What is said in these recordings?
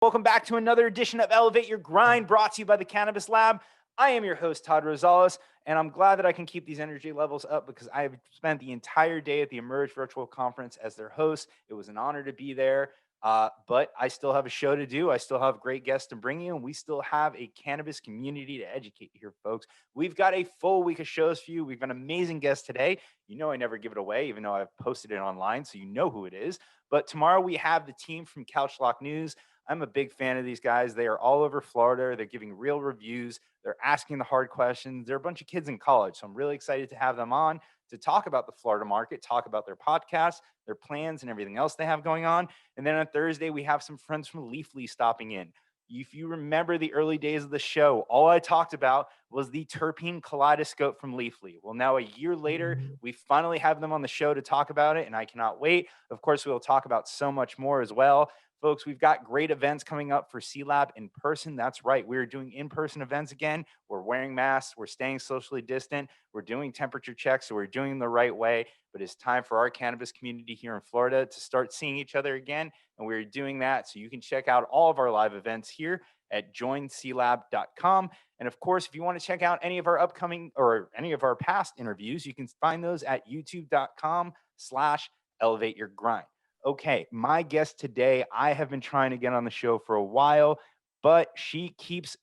Welcome back to another edition of Elevate Your Grind, brought to you by the Cannabis Lab. I am your host, Todd Rosales, and I'm glad that I can keep these energy levels up because I have spent the entire day at the Emerge Virtual Conference as their host. It was an honor to be there, but I still have a show to do. I still have great guests to bring you, and we still have a cannabis community to educate here, folks. We've got a full week of shows for you. We've got an amazing guest today. You know I never give it away, even though I've posted it online, so you know who it is. But tomorrow we have the team from Couch Lock News. I'm a big fan of these guys. They are all over Florida. They're giving real reviews. They're asking the hard questions. They're a bunch of kids in college. So I'm really excited to have them on to talk about the Florida market, talk about their podcast, their plans, and everything else they have going on. And then on Thursday, we have some friends from Leafly stopping in. If you remember the early days of the show, all I talked about was the terpene kaleidoscope from Leafly. Well, now a year later, we finally have them on the show to talk about it, and I cannot wait. Of course, we'll talk about so much more as well. Folks, we've got great events coming up for C-Lab in person. That's right. We're doing in-person events again. We're wearing masks. We're staying socially distant. We're doing temperature checks. So we're doing the right way. But it's time for our cannabis community here in Florida to start seeing each other again. And we're doing that. So you can check out all of our live events here at joinclab.com. And of course, if you want to check out any of our upcoming or any of our past interviews, you can find those at youtube.com/elevateyourgrind. Okay, my guest today, I have been trying to get on the show for a while, but she keeps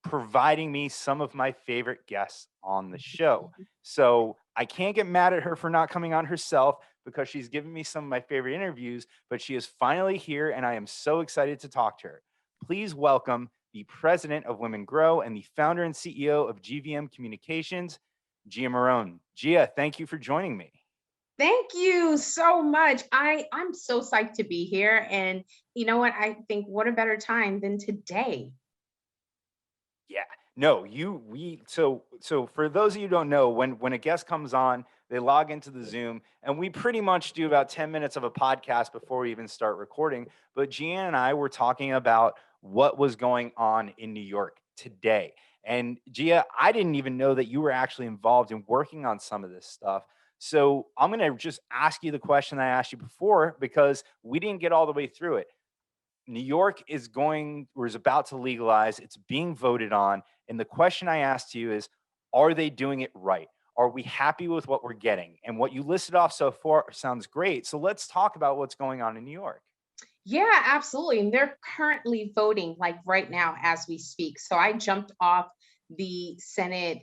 providing me some of my favorite guests on the show. So I can't get mad at her for not coming on herself because she's given me some of my favorite interviews, but she is finally here and I am so excited to talk to her. Please welcome the president of Women Grow and the founder and CEO of GVM Communications, Gia Morón. Gia, thank you for joining me. Thank you so much. I'm so psyched to be here. And you know what? I think what a better time than today. Yeah, no, so for those of you who don't know, when a guest comes on, they log into the Zoom and we pretty much do about 10 minutes of a podcast before we even start recording. But Gian and I were talking about what was going on in New York today. And Gia, I didn't even know that you were actually involved in working on some of this stuff. So I'm going to just ask you the question I asked you before because we didn't get all the way through it. New York is about to legalize. It's being voted on. And the question I asked you is, are they doing it right? Are we happy with what we're getting? And what you listed off so far sounds great. So let's talk about what's going on in New York. Yeah, absolutely. And they're currently voting like right now as we speak. So I jumped off the Senate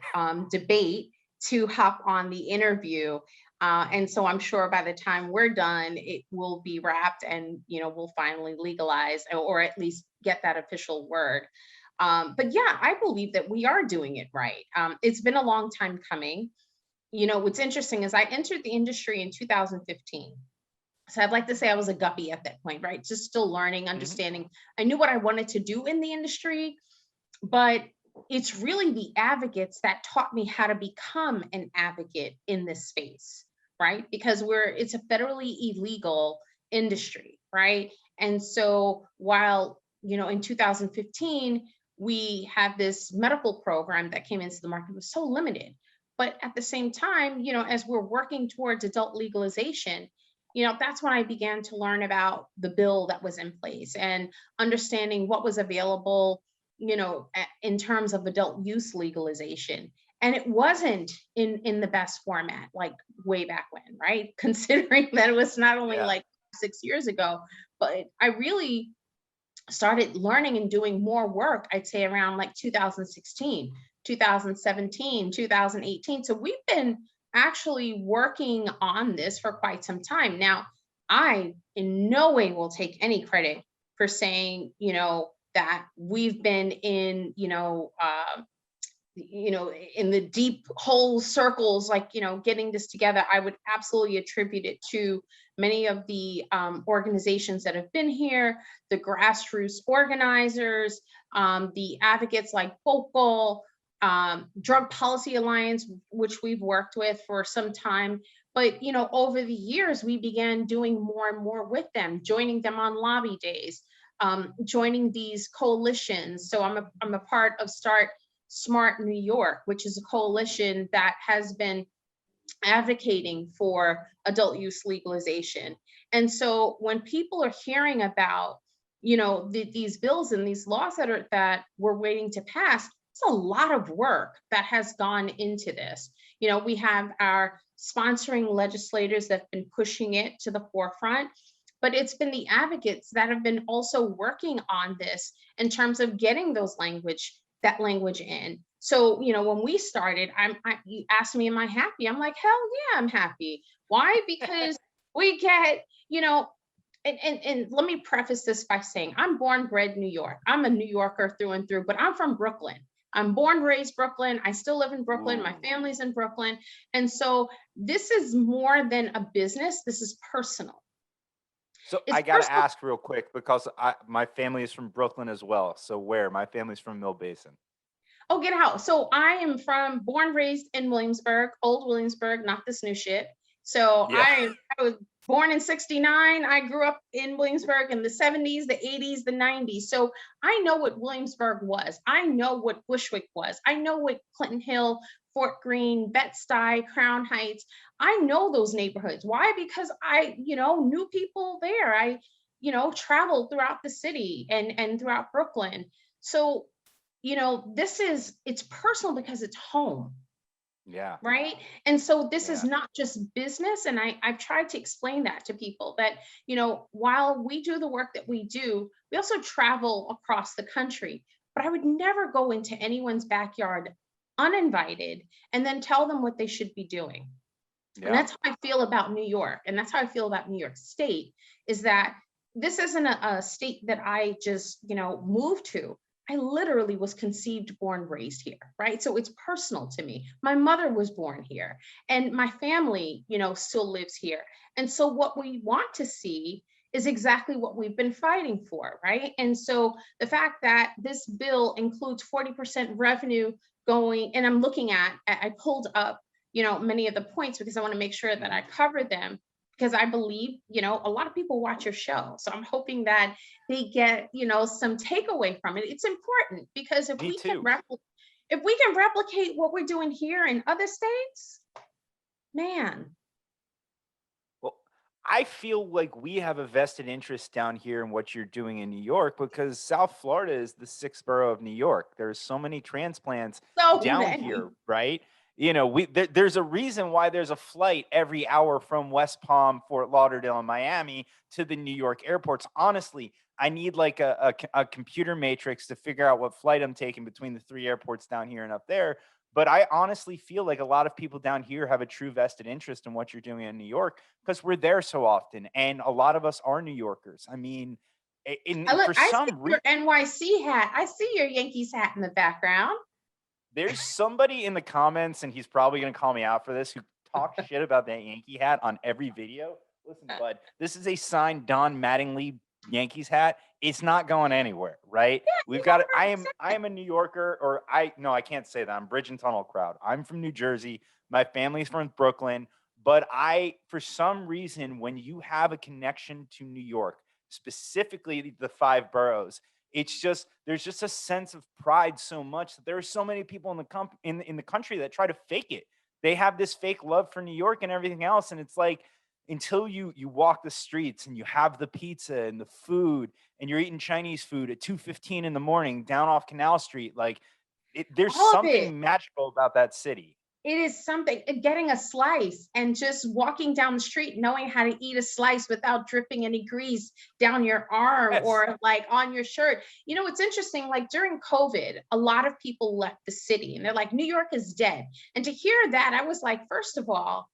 debate to hop on the interview. And so I'm sure by the time we're done, it will be wrapped and, we'll finally legalize or at least get that official word. But yeah, I believe that we are doing it right. It's been a long time coming. What's interesting is I entered the industry in 2015. So I'd like to say I was a guppy at that point, right? Just still learning, understanding. I knew what I wanted to do in the industry, but it's really the advocates that taught me how to become an advocate in this space, right? Because it's a federally illegal industry, right? And so while, in 2015, we had this medical program that came into the market, it was so limited. But at the same time, as we're working towards adult legalization, that's when I began to learn about the bill that was in place and understanding what was available, in terms of adult use legalization. And it wasn't in the best format, like way back when, right? Considering that it was not only like 6 years ago, but I really started learning and doing more work, I'd say around like 2016, 2017, 2018. So we've been actually working on this for quite some time. Now, I in no way will take any credit for saying, that we've been in, in the deep whole circles, like, getting this together. I would absolutely attribute it to many of the organizations that have been here, the grassroots organizers, the advocates like Focal, Drug Policy Alliance, which we've worked with for some time. But, over the years, we began doing more and more with them, joining them on lobby days, joining these coalitions. So I'm a part of Start Smart New York, which is a coalition that has been advocating for adult use legalization. And so when people are hearing about, these bills and these laws that we're waiting to pass. It's a lot of work that has gone into this. We have our sponsoring legislators that have been pushing it to the forefront, but it's been the advocates that have been also working on this in terms of getting that language in. So, when we started, you asked me, am I happy? I'm like, hell yeah, I'm happy. Why? Because we get, and let me preface this by saying I'm born, bred New York. I'm a New Yorker through and through, but I'm from Brooklyn. I'm born, raised Brooklyn. I still live in Brooklyn. My family's in Brooklyn. And so this is more than a business. This is personal. So I got to ask real quick, because my family is from Brooklyn as well. So where? My family's from Mill Basin. Oh, get out. So I am born, raised in Williamsburg, old Williamsburg, not this new shit. So Yeah. I was born in 69. I grew up in Williamsburg in the 70s, the 80s, the 90s. So I know what Williamsburg was. I know what Bushwick was. I know what Clinton Hill, Fort Greene, Bed-Stuy, Crown Heights. I know those neighborhoods. Why? Because I, knew people there. I, traveled throughout the city and throughout Brooklyn. So it's personal because it's home. Yeah. Right. And so this is not just business. And I've tried to explain that to people that, while we do the work that we do, we also travel across the country. But I would never go into anyone's backyard uninvited and then tell them what they should be doing. And that's how I feel about New York. And that's how I feel about New York State, is that this isn't a state that I just, moved to. I literally was conceived, born, raised here, right? So it's personal to me. My mother was born here and my family, still lives here. And so what we want to see is exactly what we've been fighting for, right? And so the fact that this bill includes 40% revenue going, and I'm looking I pulled up, many of the points because I want to make sure that I cover them, because I believe, a lot of people watch your show. So I'm hoping that they get, some takeaway from it. It's important because if we can replicate what we're doing here in other states, man. Well, I feel like we have a vested interest down here in what you're doing in New York, because South Florida is the sixth borough of New York. There's so many transplants down here, right? There's a reason why there's a flight every hour from West Palm, Fort Lauderdale, and Miami to the New York airports. Honestly, I need like a computer matrix to figure out what flight I'm taking between the three airports down here and up there. But I honestly feel like a lot of people down here have a true vested interest in what you're doing in New York, because we're there so often. And a lot of us are New Yorkers. I mean, I see your NYC hat. I see your Yankees hat in the background. There's somebody in the comments, and he's probably going to call me out for this, who talks shit about that Yankee hat on every video. Listen, bud, this is a signed Don Mattingly Yankees hat. It's not going anywhere, right? We've got it. I am a New Yorker, or I can't say that. I'm Bridge and Tunnel crowd. I'm from New Jersey. My family's from Brooklyn. But for some reason, when you have a connection to New York, specifically the five boroughs, there's just a sense of pride so much that there are so many people in the country that try to fake it. They have this fake love for New York and everything else, and it's like, until you walk the streets and you have the pizza and the food and you're eating Chinese food at 2:15 in the morning down off Canal Street, like there's something magical about that city. It is something, getting a slice and just walking down the street, knowing how to eat a slice without dripping any grease down your arm or like on your shirt. It's interesting, like during COVID, a lot of people left the city and they're like, New York is dead. And to hear that, I was like, first of all,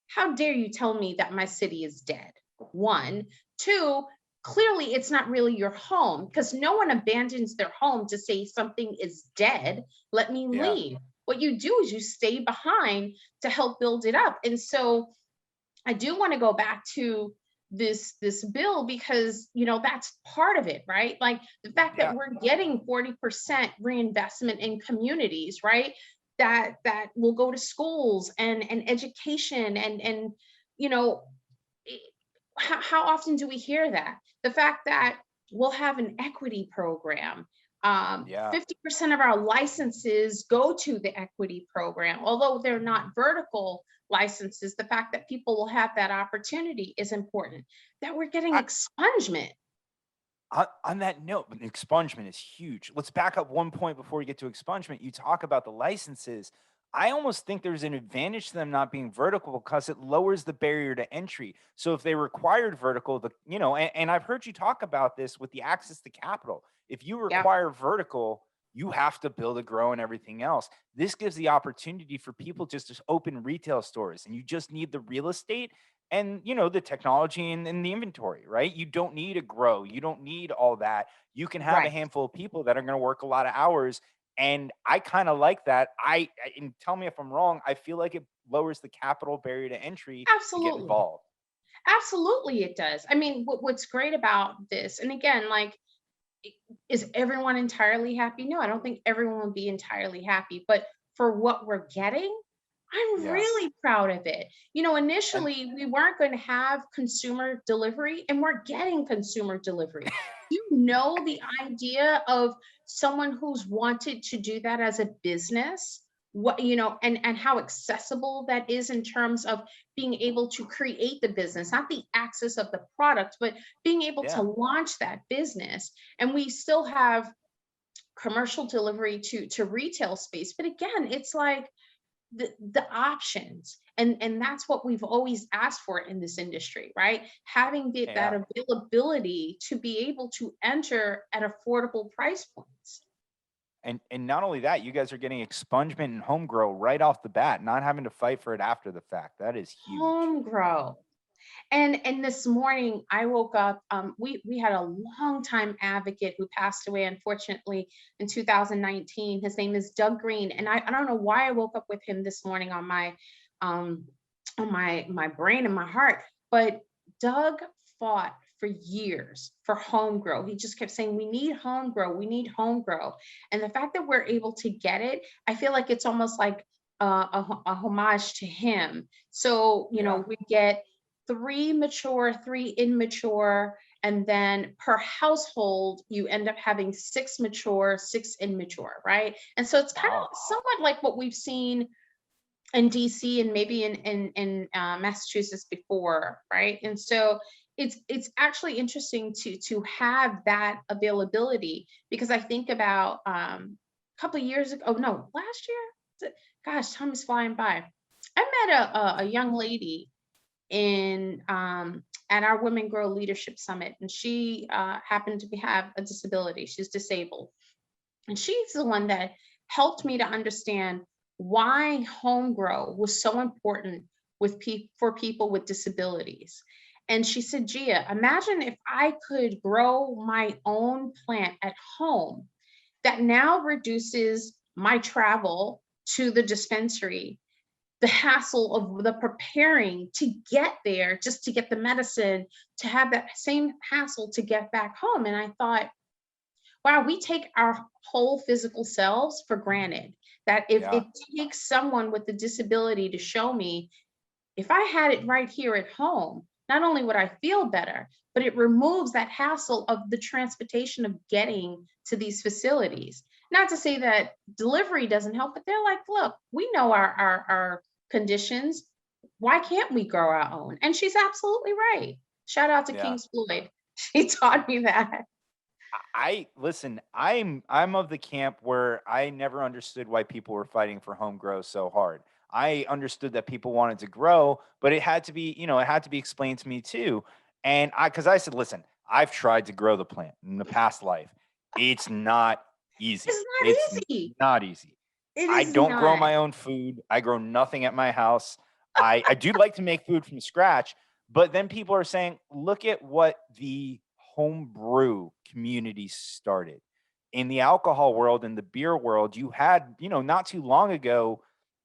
how dare you tell me that my city is dead? One. Two, clearly it's not really your home, because no one abandons their home to say something is dead. Let me leave. What you do is you stay behind to help build it up. And so I do want to go back to this bill, because that's part of it, right? Like the fact that we're getting 40% reinvestment in communities, right? That will go to schools and education and how often do we hear that? The fact that we'll have an equity program. 50% of our licenses go to the equity program, although they're not vertical licenses. The fact that people will have that opportunity is important. That we're getting expungement. On that note, expungement is huge. Let's back up one point before we get to expungement. You talk about the licenses. I almost think there's an advantage to them not being vertical because it lowers the barrier to entry. So if they required vertical, and I've heard you talk about this with the access to capital. If you Yeah, require vertical, you have to build a grow and everything else. This gives the opportunity for people just to open retail stores, and you just need the real estate and the technology and the inventory, right? You don't need a grow, you don't need all that. You can have a right. handful of people that are going to work a lot of hours, and I kind of like that. And tell me if I'm wrong, I feel like it lowers the capital barrier to entry to get Absolutely. involved. Absolutely, it does. I mean, what's great about this, and again, like, is everyone entirely happy? No, I don't think everyone will be entirely happy, but for what we're getting, I'm Yeah. really proud of it. And Initially, we weren't going to have consumer delivery, and we're getting consumer delivery. The idea of someone who's wanted to do that as a business, and how accessible that is in terms of being able to create the business, not the access of the product, but being able to yeah, launch that business. And we still have commercial delivery to retail space. But again, it's like the options, and that's what we've always asked for in this industry, right? Having that yeah. availability to be able to enter at affordable price points. And not only that, you guys are getting expungement and home grow right off the bat, not having to fight for it after the fact. That is huge. Home grow. And this morning I woke up. We had a longtime advocate who passed away, unfortunately, in 2019. His name is Doug Green, and I don't know why I woke up with him this morning um, on my brain and my heart. But Doug fought for years for home grow. He just kept saying, "We need home grow. We need home grow." And the fact that we're able to get it, I feel like it's almost like a homage to him. So Yeah. we get three mature, three immature, and then per household, you end up having six mature, six immature, right? And so it's kind of Wow. somewhat like what we've seen in DC and maybe in Massachusetts before, right? And so it's actually interesting to have that availability, because I think about a couple of years ago. Oh no, last year. Gosh, time is flying by. I met a young lady in at our Women Grow Leadership Summit, and she happened to have a disability. She's disabled, and she's the one that helped me to understand why home grow was so important for people with disabilities. And she said, "Gia, imagine if I could grow my own plant at home. That now reduces my travel to the dispensary, the hassle of the preparing to get there, just to get the medicine, to have that same hassle to get back home." And I thought, wow, we take our whole physical selves for granted. That if Yeah. it takes someone with a disability to show me, if I had it right here at home, not only would I feel better, but it removes that hassle of the transportation of getting to these facilities. Not to say that delivery doesn't help, but they're like, look, we know our conditions. Why can't we grow our own? And she's absolutely right. Shout out to Yeah. King's Floyd. She taught me that. I listen, I'm of the camp where I never understood why people were fighting for home grow so hard. I understood that people wanted to grow, but it had to be, it had to be explained to me too. And cuz I said, listen, I've tried to grow the plant in the past life. It's not easy. It's It's not easy. not easy. It I is don't grow not. my own food. I grow nothing at my house. I do like to make food from scratch, but then people are saying, look at what the homebrew community started. In the alcohol world, in the beer world, you had, not too long ago,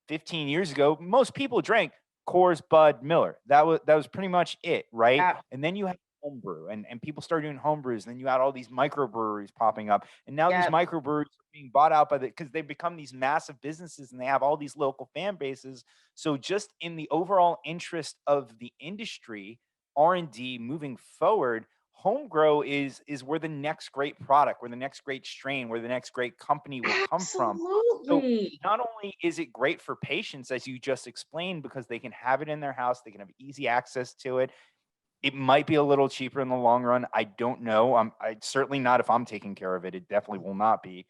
15 years ago, most people drank Coors, Bud, Miller. That was pretty much it, right? Yeah. And then you had homebrew, and people started doing homebrews. And then you had all these microbreweries popping up, and now these Yeah. microbreweries are being bought out because they've become these massive businesses and they have all these local fan bases. So just in the overall interest of the industry, R&D moving forward, home grow is where the next great product, where the next great strain, where the next great company will come from. So Absolutely. not only is it great for patients, as you just explained, because they can have it in their house, they can have easy access to it. It might be a little cheaper in the long run. I don't know. I certainly not if I'm taking care of it. It definitely will not be.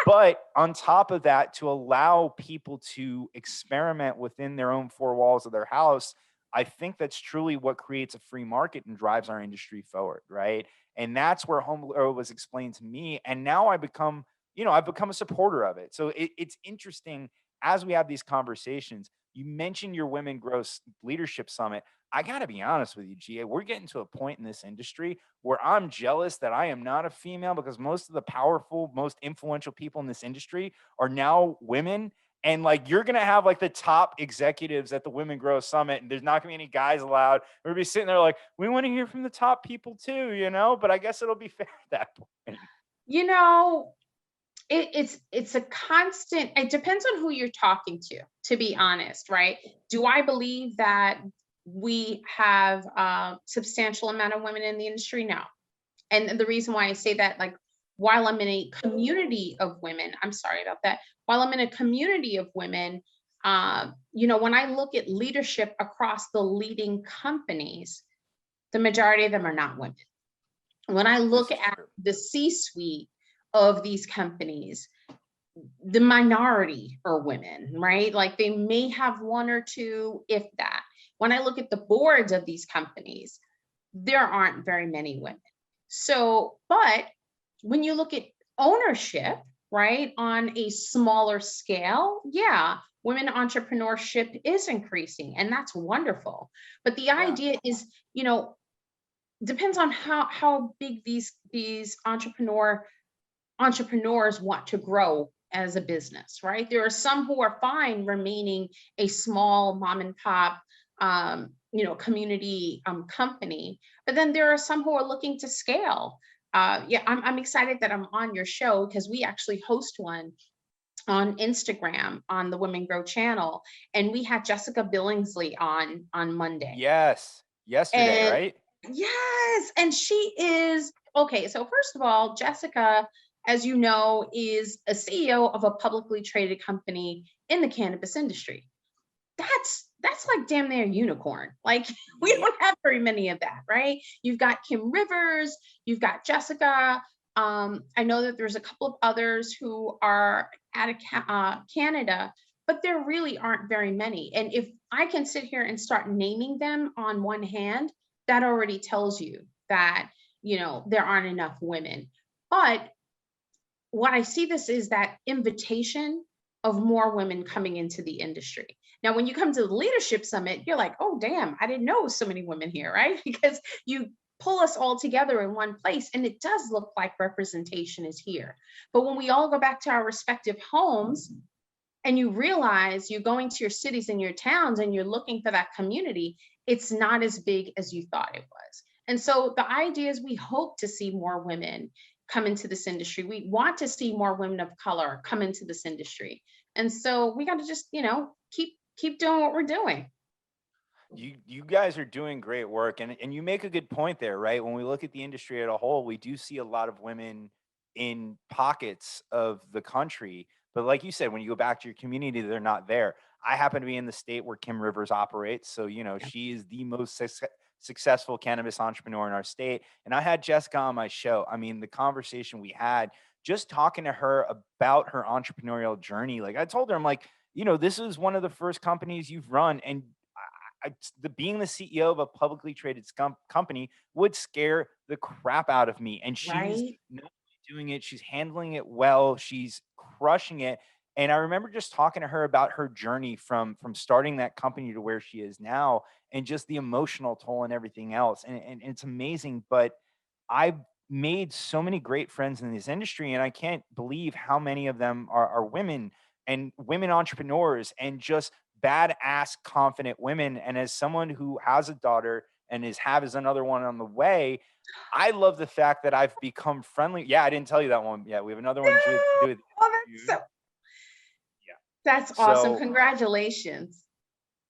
But on top of that, to allow people to experiment within their own four walls of their house, I think that's truly what creates a free market and drives our industry forward, right? And that's where home grow was explained to me. And now I've become a supporter of it. So it's interesting as we have these conversations. You mentioned your Women Grow Leadership Summit. I got to be honest with you, GA, we're getting to a point in this industry where I'm jealous that I am not a female, because most of the powerful, most influential people in this industry are now women. And like, you're going to have like the top executives at the Women Grow Summit, and there's not going to be any guys allowed. We're going to be sitting there like, we want to hear from the top people too, but I guess it'll be fair at that point. You know, it's a constant. It depends on who you're talking to be honest, right? Do I believe that we have a substantial amount of women in the industry? No. And the reason why I say that, like, while I'm in a community of women, I'm sorry about that. While I'm in a community of women, when I look at leadership across the leading companies, the majority of them are not women. When I look at the C-suite of these companies, the minority are women, right? Like, they may have one or two, if that. When I look at the boards of these companies, there aren't very many women. So, but when you look at ownership, right, on a smaller scale, yeah, women entrepreneurship is increasing, and that's wonderful. But the idea is, depends on how big these entrepreneurs want to grow as a business, right? There are some who are fine remaining a small mom and pop community company, but then there are some who are looking to scale. I'm excited that I'm on your show, because we actually host one on Instagram on the Women Grow channel, and we had Jessica Billingsley on Monday. Yes, yesterday, And right? yes, and she is okay. So first of all, Jessica, as you know, is a CEO of a publicly traded company in the cannabis industry. That's like damn near unicorn. Like, we don't have very many of that, right? You've got Kim Rivers, you've got Jessica. I know that there's a couple of others who are out of Canada, but there really aren't very many. And if I can sit here and start naming them on one hand, that already tells you that, there aren't enough women. But what I see this is that invitation of more women coming into the industry. Now, when you come to the leadership summit, you're like, oh, damn, I didn't know so many women here, right? Because you pull us all together in one place, and it does look like representation is here. But when we all go back to our respective homes, and you realize you're going to your cities and your towns and you're looking for that community, it's not as big as you thought it was. And so the idea is, we hope to see more women come into this industry. We want to see more women of color come into this industry. And so we got to just, keep doing what we're doing. You guys are doing great work, and you make a good point there, right? When we look at the industry as a whole, we do see a lot of women in pockets of the country. But like you said, when you go back to your community, they're not there. I happen to be in the state where Kim Rivers operates. So, she is the most successful cannabis entrepreneur in our state. And I had Jessica on my show. I mean, the conversation we had, just talking to her about her entrepreneurial journey, like I told her, I'm like, this is one of the first companies you've run. And being the CEO of a publicly traded company would scare the crap out of me. And she's Right. not doing it. She's handling it well. She's crushing it. And I remember just talking to her about her journey from starting that company to where she is now, and just the emotional toll and everything else. And it's amazing. But I've made so many great friends in this industry, and I can't believe how many of them are women, and women entrepreneurs, and just badass, confident women. And as someone who has a daughter and has another one on the way, I love the fact that I've become friendly. Yeah, I didn't tell you that one. Yeah, we have another one due Oh, yeah. that's awesome. So Congratulations.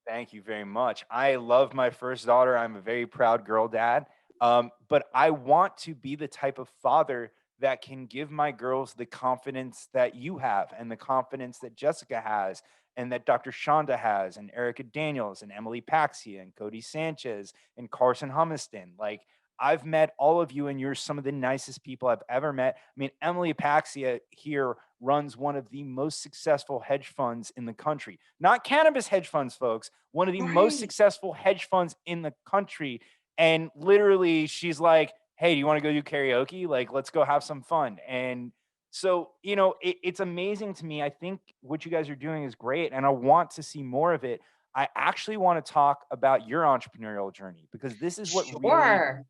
thank you very much. I love my first daughter. I'm a very proud girl dad. But I want to be the type of father that can give my girls the confidence that you have, and the confidence that Jessica has. and that Dr. Shonda has, and Erica Daniels, and Emily Paxia, and Cody Sanchez, and Carson Humiston. Like, I've met all of you, and you're some of the nicest people I've ever met. I mean, Emily Paxia here runs one of the most successful hedge funds in the country. Not cannabis hedge funds, folks. One of the most Right. successful hedge funds in the country. And literally, she's like, hey, do you want to go do karaoke? Like, let's go have some fun. And so, it's amazing to me. I think what you guys are doing is great, and I want to see more of it. I actually want to talk about your entrepreneurial journey because this is what really Sure.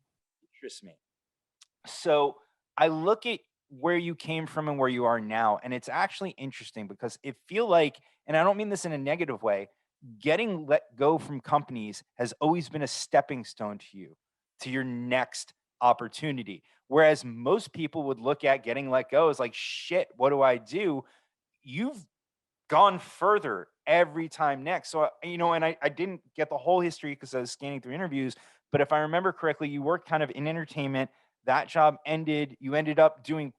interests me. So I look at where you came from and where you are now, and it's actually interesting because it feel like, and I don't mean this in a negative way, getting let go from companies has always been a stepping stone to you, to your next opportunity. Whereas most people would look at getting let go as like, shit, what do I do? You've gone further every time next. So, and I didn't get the whole history because I was scanning through interviews. But if I remember correctly, you worked kind of in entertainment. That job ended. You ended up doing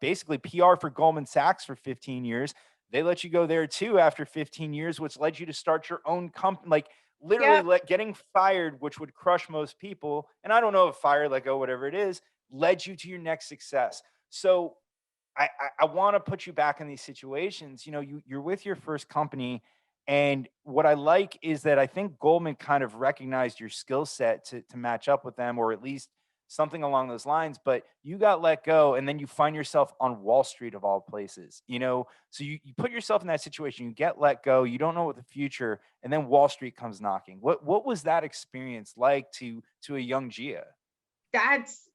basically PR for Goldman Sachs for 15 years. They let you go there too after 15 years, which led you to start your own company. Like, literally, Yep. getting fired, which would crush most people. And I don't know if fire, let go, whatever it is, led you to your next success. So I want to put you back in these situations. You're with your first company, and what I like is that I think Goldman kind of recognized your skill set to match up with them, or at least something along those lines. But you got let go, and then you find yourself on Wall Street of all places. So you put yourself in that situation. You get let go. You don't know what the future, and then Wall Street comes knocking. What was that experience like to a young Gia? That's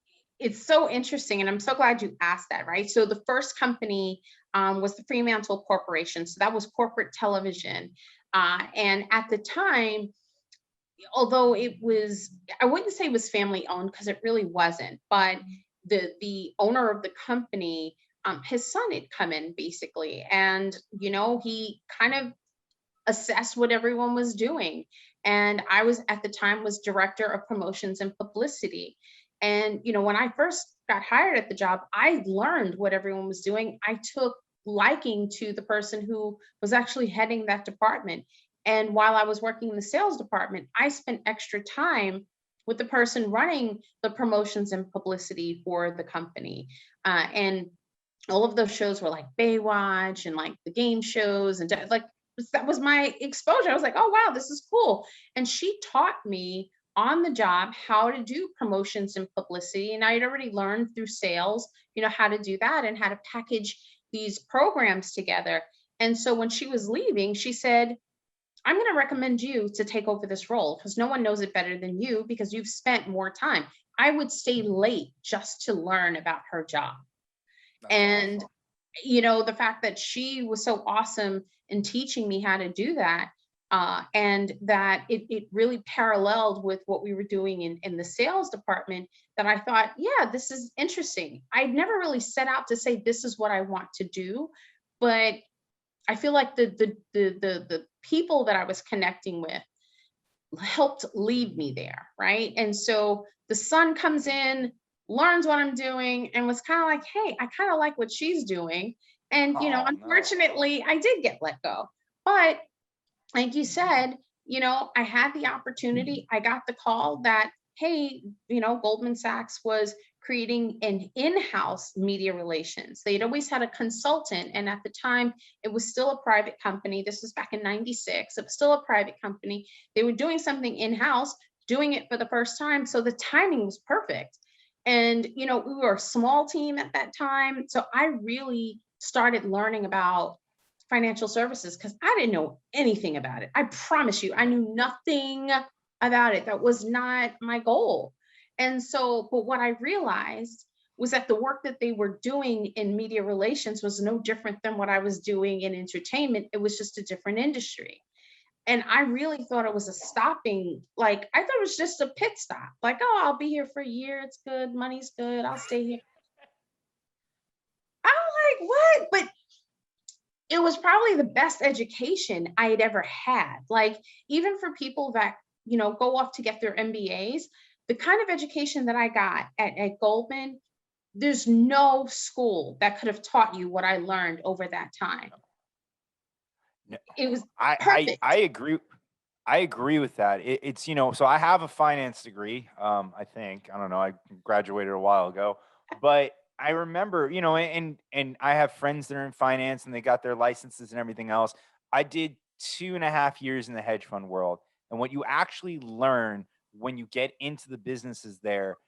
it's so interesting, and I'm so glad you asked that, right? So the first company was the Fremantle Corporation. So that was corporate television. And at the time, although it was, I wouldn't say it was family owned because it really wasn't, but the owner of the company, his son had come in basically, and he kind of assessed what everyone was doing. And I was at the time was director of promotions and publicity. And when I first got hired at the job, I learned what everyone was doing. I took liking to the person who was actually heading that department. And while I was working in the sales department, I spent extra time with the person running the promotions and publicity for the company. And all of those shows were like Baywatch and like the game shows and like that was my exposure. I was like, oh wow, this is cool. And she taught me on the job how to do promotions and publicity. And I had already learned through sales, how to do that and how to package these programs together. And so when she was leaving, she said, I'm going to recommend you to take over this role because no one knows it better than you because you've spent more time. I would stay late just to learn about her job. That's And awesome. the fact that she was so awesome in teaching me how to do that, and that it really paralleled with what we were doing in the sales department, that I thought, yeah, this is interesting. I'd never really set out to say this is what I want to do, but I feel like the people that I was connecting with helped lead me there, right? And so the son comes in, learns what I'm doing, and was kind of like, hey, I kind of like what she's doing. And, Oh no. unfortunately, I did get let go. But like you said, I had the opportunity. I got the call that, hey, Goldman Sachs was creating an in-house media relations. They'd always had a consultant, and at the time, it was still a private company. This was back in '96. It was still a private company. They were doing something in-house, doing it for the first time. So the timing was perfect. And, we were a small team at that time. So I really started learning about financial services because I didn't know anything about it. I promise you, I knew nothing about it. That was not my goal. And so, but what I realized was that the work that they were doing in media relations was no different than what I was doing in entertainment. It was just a different industry. And I really thought it was a stopping, like, I thought it was just a pit stop. Like, oh, I'll be here for a year. It's good. Money's good. I'll stay here. I'm like, what? But it was probably the best education I had ever had. Like, even for people that, go off to get their MBAs, the kind of education that I got at Goldman, there's no school that could have taught you what I learned over that time. No, It was I I perfect. I agree. I agree with that. It's so I have a finance degree. I think I don't know. I graduated a while ago, but I remember and I have friends that are in finance and they got their licenses and everything else. I did 2.5 years in the hedge fund world, and what you actually learn when you get into the businesses there,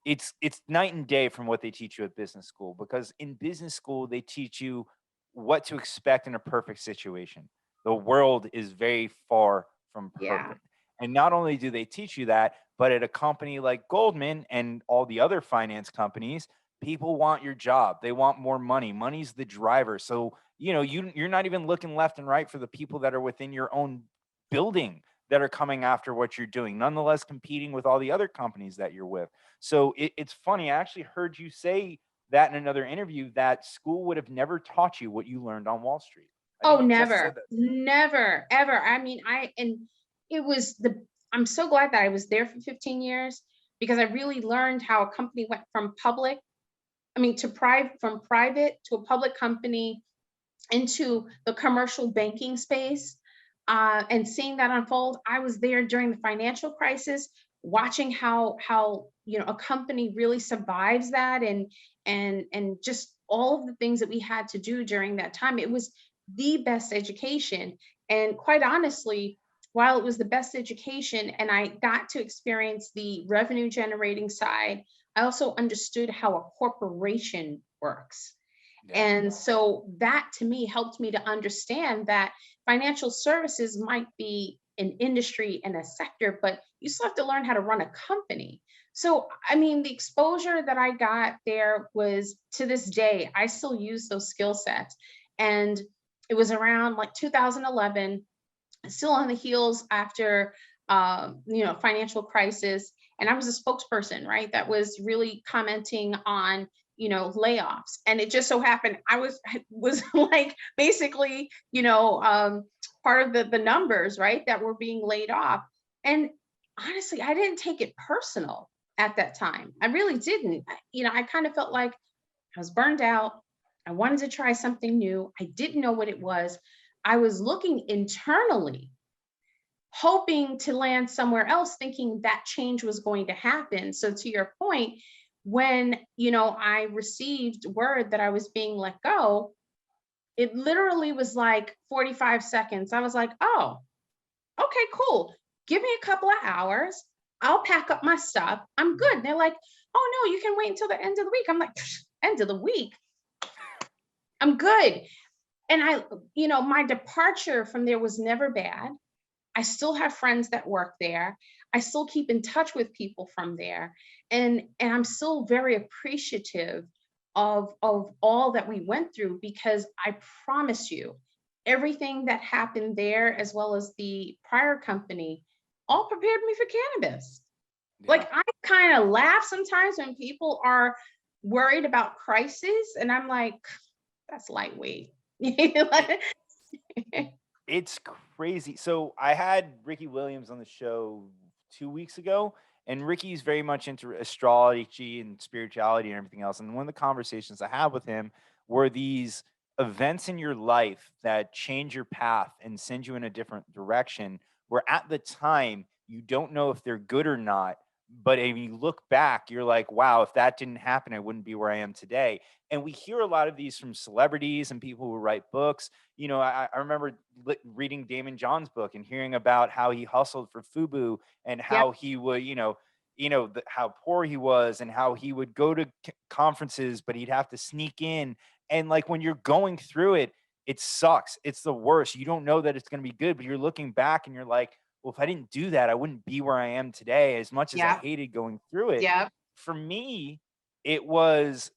it's night and day from what they teach you at business school, because in business school they teach you what to expect in a perfect situation. The world is very far from Yeah. perfect. And not only do they teach you that, but at a company like Goldman and all the other finance companies, people want your job. They want more money. Money's the driver. So, you're not even looking left and right for the people that are within your own building that are coming after what you're doing, nonetheless competing with all the other companies that you're with. So it's funny. I actually heard you say that in another interview, that school would have never taught you what you learned on Wall Street. I Oh, think you just said never, that. never, ever. I mean, it was I'm so glad that I was there for 15 years because I really learned how a company went from public, I mean, from private to a public company into the commercial banking space, and seeing that unfold. I was there during the financial crisis, watching how a company really survives that, and just all of the things that we had to do during that time. It was the best education, and quite honestly, while it was the best education and I got to experience the revenue generating side, I also understood how a corporation works. Yeah. And so that to me helped me to understand that financial services might be an industry and a sector, but you still have to learn how to run a company. So, I mean, the exposure that I got there was, to this day, I still use those skill sets. And it was around like 2011, still on the heels after financial crisis, and I was a spokesperson, right, that was really commenting on layoffs, and it just so happened I was like basically part of the numbers, right, that were being laid off. And honestly, I didn't take it personal at that time. I really didn't. I kind of felt like I was burned out. I wanted to try something new. I didn't know what it was. I was looking internally, hoping to land somewhere else, thinking that change was going to happen. So to your point, when I received word that I was being let go, it literally was like 45 seconds. I was like, oh, okay, cool. Give me a couple of hours. I'll pack up my stuff. I'm good. And they're like, oh no, you can wait until the end of the week. I'm like, end of the week. I'm good. And my departure from there was never bad. I still have friends that work there. I still keep in touch with people from there. And I'm still very appreciative of all that we went through, because I promise you, everything that happened there as well as the prior company all prepared me for cannabis. Yeah. Like, I kind of laugh sometimes when people are worried about crisis, and I'm like, that's lightweight. It, it's crazy. So I had Ricky Williams on the show 2 weeks ago, and Ricky's very much into astrology and spirituality and everything else. And one of the conversations I had with him were these events in your life that change your path and send you in a different direction, where at the time you don't know if they're good or not. But if you look back, you're like, wow, if that didn't happen, I wouldn't be where I am today. And we hear a lot of these from celebrities and people who write books. I remember reading Damon John's book and hearing about how he hustled for Fubu, and Yep. how he would, how poor he was, and how he would go to conferences, but he'd have to sneak in. And like when you're going through it, it sucks. It's the worst. You don't know that it's going to be good, but you're looking back and you're like, well, if I didn't do that, I wouldn't be where I am today. As much as I Yep. hated going through it, Yep. for me, it was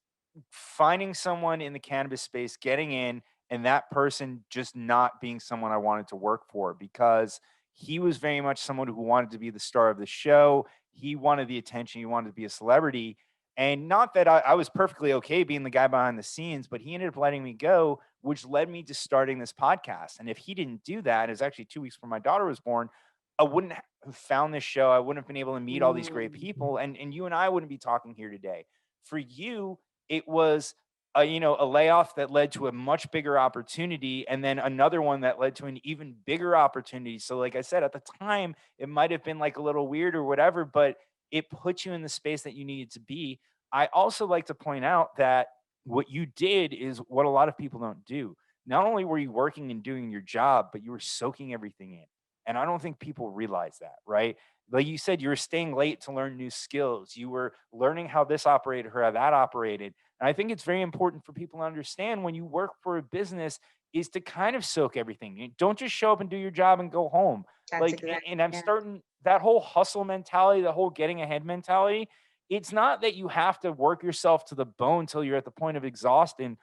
finding someone in the cannabis space, getting in, and that person just not being someone I wanted to work for, because he was very much someone who wanted to be the star of the show. He wanted the attention. He wanted to be a celebrity. And not that I was perfectly okay being the guy behind the scenes, but he ended up letting me go, which led me to starting this podcast. And if he didn't do that, it was actually 2 weeks before my daughter was born, I wouldn't have found this show. I wouldn't have been able to meet all these great Mm. people. And you and I wouldn't be talking here today. For you, it was a layoff that led to a much bigger opportunity, and then another one that led to an even bigger opportunity. So like I said, at the time, it might have been like a little weird or whatever, but it put you in the space that you needed to be. I also like to point out that what you did is what a lot of people don't do. Not only were you working and doing your job, but you were soaking everything in. And I don't think people realize that, right? Like you said, you were staying late to learn new skills. You were learning how this operated or how that operated. And I think it's very important for people to understand when you work for a business is to kind of soak everything. You don't just show up and do your job and go home. That's Like, exactly, and I'm yeah. starting that whole hustle mentality, the whole getting ahead mentality. It's not that you have to work yourself to the bone till you're at the point of exhaustion.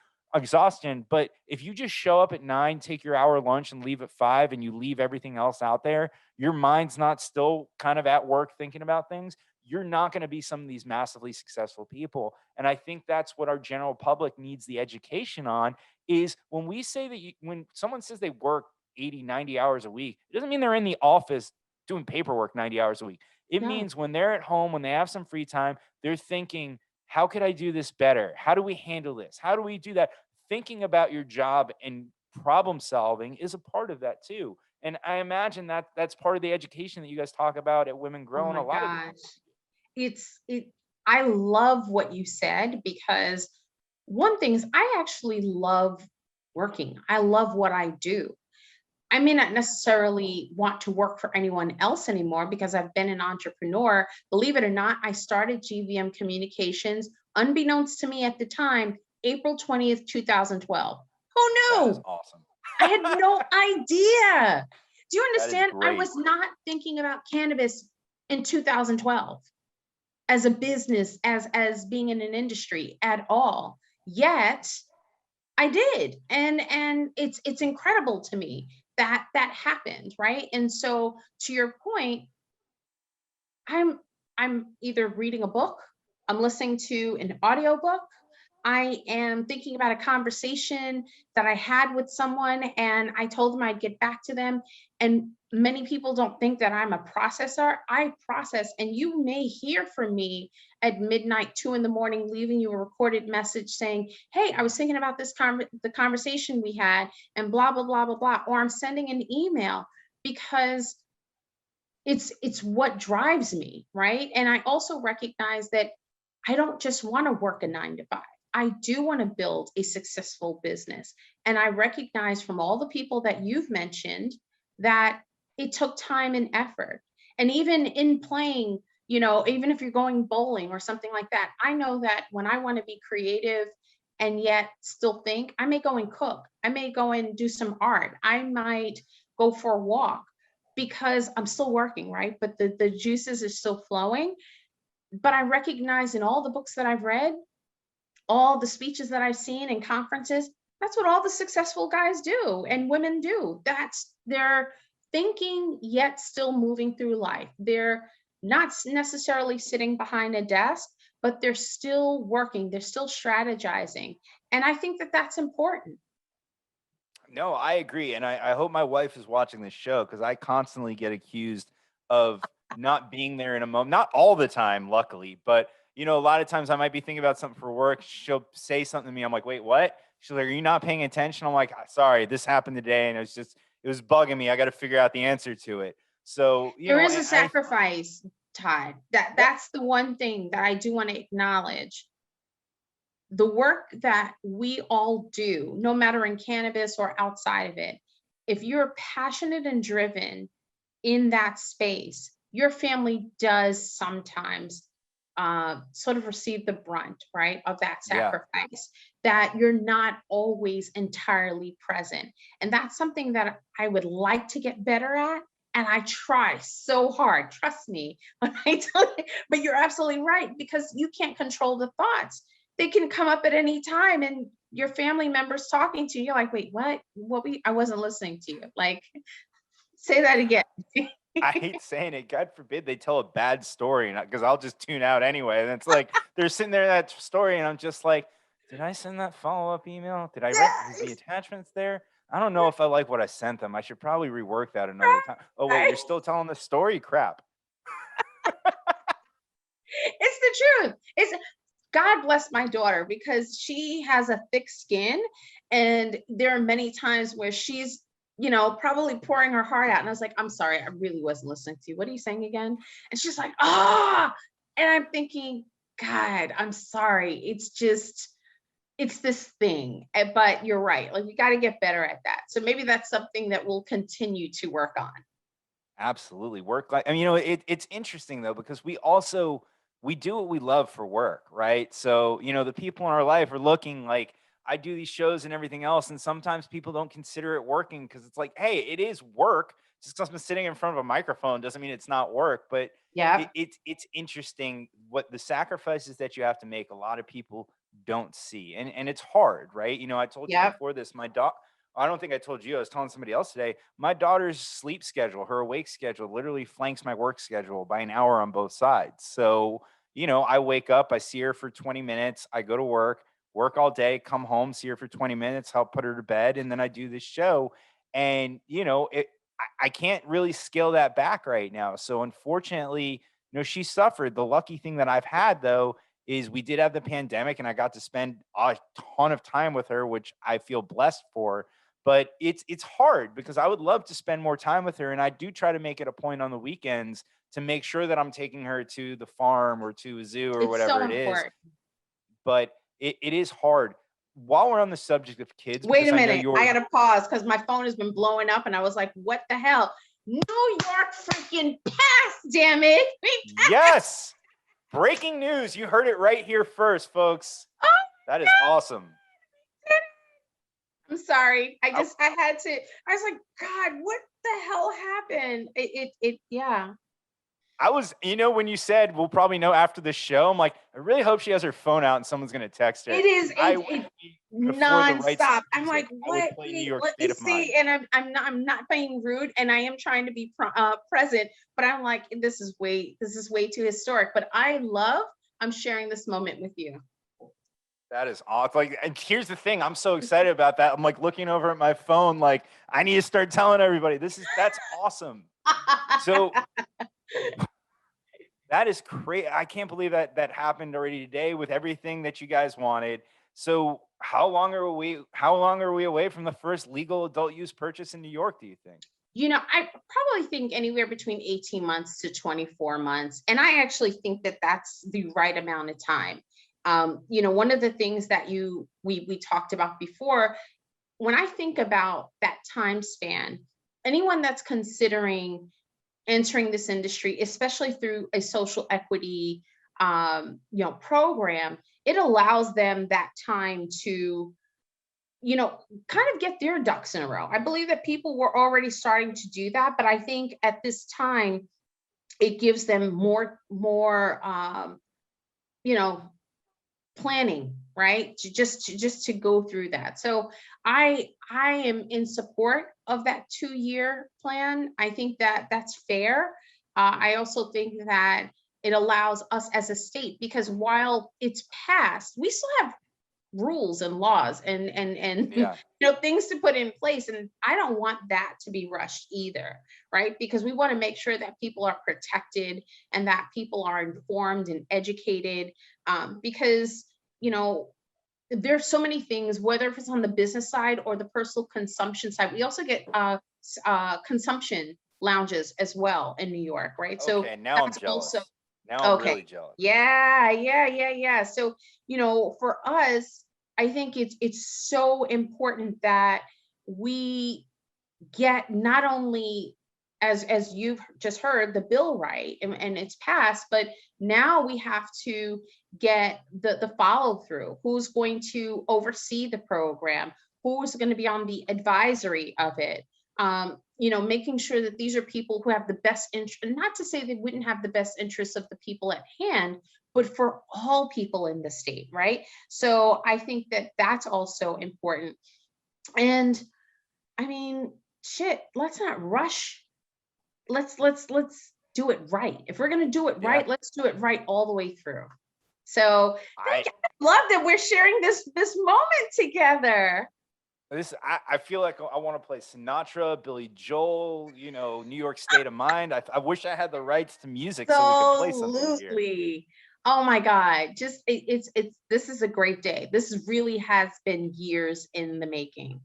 But if you just show up at 9, take your hour lunch and leave at 5, and you leave everything else out there, your mind's not still kind of at work thinking about things. You're not going to be some of these massively successful people. And I think that's what our general public needs the education on is when we say that when someone says they work 80, 90 hours a week, it doesn't mean they're in the office doing paperwork 90 hours a week. It No, means when they're at home, when they have some free time, they're thinking, how could I do this better? How do we handle this? How do we do that? Thinking about your job and problem solving is a part of that too. And I imagine that that's part of the education that you guys talk about at Women oh Grow and my a lot of gosh. It I love what you said because one thing is I actually love working. I love what I do. I may not necessarily want to work for anyone else anymore because I've been an entrepreneur. Believe it or not, I started GVM Communications, unbeknownst to me at the time, April 20th, 2012. Who that is knew? awesome. I had no idea. Do you That is understand? I great. was not thinking about cannabis in 2012 as a business, as being in an industry at all. Yet I did. And it's incredible to me that that happened, right? And so to your point, I'm I'm either reading a book, I'm listening to an audiobook, I am thinking about a conversation that I had with someone and I told them I'd get back to them. And many people don't think that I'm a processor. I process, and you may hear from me at midnight, 2 in the morning, leaving you a recorded message saying, "Hey, I was thinking about the conversation we had, and blah blah blah blah blah," or I'm sending an email because it's what drives me, right? And I also recognize that I don't just want to work a 9 to 5. I do want to build a successful business. And I recognize from all the people that you've mentioned that it took time and effort. And even in playing, even if you're going bowling or something like that, I know that when I want to be creative and yet still think, I may go and cook. I may go and do some art. I might go for a walk because I'm still working, right? But the juices are still flowing. But I recognize in all the books that I've read, all the speeches that I've seen in conferences, that's what all the successful guys do and women do. That's they're thinking yet still moving through life. They're not necessarily sitting behind a desk, but they're still working, they're still strategizing. And I think that that's important. No, I agree. And I hope my wife is watching this show because I constantly get accused of not being there in a moment. Not all the time, luckily, but a lot of times I might be thinking about something for work. She'll say something to me. I'm like, wait, what? She's like, are you not paying attention? I'm like, sorry, this happened today. And it was bugging me. I got to figure out the answer to it. So, There is a I sacrifice, Todd. That yep. that's the one thing that I do want to acknowledge. The work that we all do, no matter in cannabis or outside of it, if you're passionate and driven in that space, your family does sometimes sort of receive the brunt, right, of that Yeah. sacrifice, that you're not always entirely present. And that's something that I would like to get better at. And I try so hard, trust me, when I tell you, but you're absolutely right, because you can't control the thoughts. They can come up at any time and your family members talking to you, you're like, wait, what? I wasn't listening to you. Like, say that again. I hate saying it. God forbid they tell a bad story because I'll just tune out anyway. And it's like they're sitting there in that story, and I'm just like, did I send that follow-up email? Did I write? Is the attachments there? I don't know if I like what I sent them. I should probably rework that another time. Oh wait, you're still telling the story? Crap. It's the truth. God bless my daughter, because she has a thick skin, and there are many times where she's, probably pouring her heart out. And I was like, I'm sorry, I really wasn't listening to you. What are you saying again? And she's like, ah, and I'm thinking, God, I'm sorry. It's this thing. But you're right. Like, we got to get better at that. So maybe that's something that we'll continue to work on. Absolutely. Work life. I mean, it's interesting though, because we do what we love for work, right? So, the people in our life are looking like, I do these shows and everything else. And sometimes people don't consider it working because it's like, hey, it is work. Just because I'm sitting in front of a microphone doesn't mean it's not work. But Yeah. it's interesting what the sacrifices that you have to make. A lot of people don't see, and it's hard, right? I told you Yep. before this. I don't think I told you. I was telling somebody else today. My daughter's sleep schedule, her awake schedule, literally flanks my work schedule by an hour on both sides. So, I wake up, I see her for 20 minutes, I go to work all day, come home, see her for 20 minutes, help put her to bed, and then I do this show. And, I can't really scale that back right now. So unfortunately, she suffered. The lucky thing that I've had though is we did have the pandemic and I got to spend a ton of time with her, which I feel blessed for. But it's hard because I would love to spend more time with her. And I do try to make it a point on the weekends to make sure that I'm taking her to the farm or to a zoo or It's so whatever it is. important. But it is hard. While we're on the subject of kids, Wait because a I know minute. I you're got to pause because my phone has been blowing up and I was like, what the hell? New York freaking passed, damn it. yes, breaking news. You heard it right here first, folks. Oh, That is awesome. I'm sorry. I was like, God, what the hell happened? Yeah. I was, when you said we'll probably know after the show, I'm like, I really hope she has her phone out and someone's going to text her. It is I would before the rights to nonstop. I'm music, like, I would what? play New Wait, York let State me of Mind. see. And I'm not being rude, and I am trying to be present, but I'm like, this is way too historic. But I'm sharing this moment with you. That is awesome. Like, and here's the thing, I'm so excited about that. I'm like looking over at my phone, like, I need to start telling everybody. That's awesome. So that is crazy. I can't believe that happened already today with everything that you guys wanted. So how long are we away from the first legal adult use purchase in New York, do you think? I probably think anywhere between 18 months to 24 months. And I actually think that that's the right amount of time. One of the things that we talked about before, when I think about that time span, anyone that's considering entering this industry, especially through a social equity, program, it allows them that time to, kind of get their ducks in a row. I believe that people were already starting to do that, but I think at this time, it gives them more, planning, right? To go through that. So I am in support of that 2-year plan. I think that that's fair. I also think that it allows us as a state, because while it's passed, we still have rules and laws and Yeah. things to put in place, and I don't want that to be rushed either, right? Because we want to make sure that people are protected and that people are informed and educated, because there's so many things, whether if it's on the business side or the personal consumption side. We also get consumption lounges as well in New York, right? So Okay, now I'm that's jealous. also Now I'm okay. really jealous. Yeah. So, for us, I think it's so important that we get not only, as you've just heard, the bill right, and it's passed, but now we have to get the follow through. Who's going to oversee the program? Who's going to be on the advisory of it? Making sure that these are people who have the best interest, not to say they wouldn't have the best interests of the people at hand, but for all people in the state, right? So I think that that's also important. And I mean, shit, let's not rush. Let's do it right. If we're gonna do it right, let's do it right all the way through. So I love that we're sharing this moment together. I feel like I want to play Sinatra, Billy Joel, New York State of Mind. I wish I had the rights to music so we could play something here. Absolutely. Oh my God. Just this is a great day. This really has been years in the making.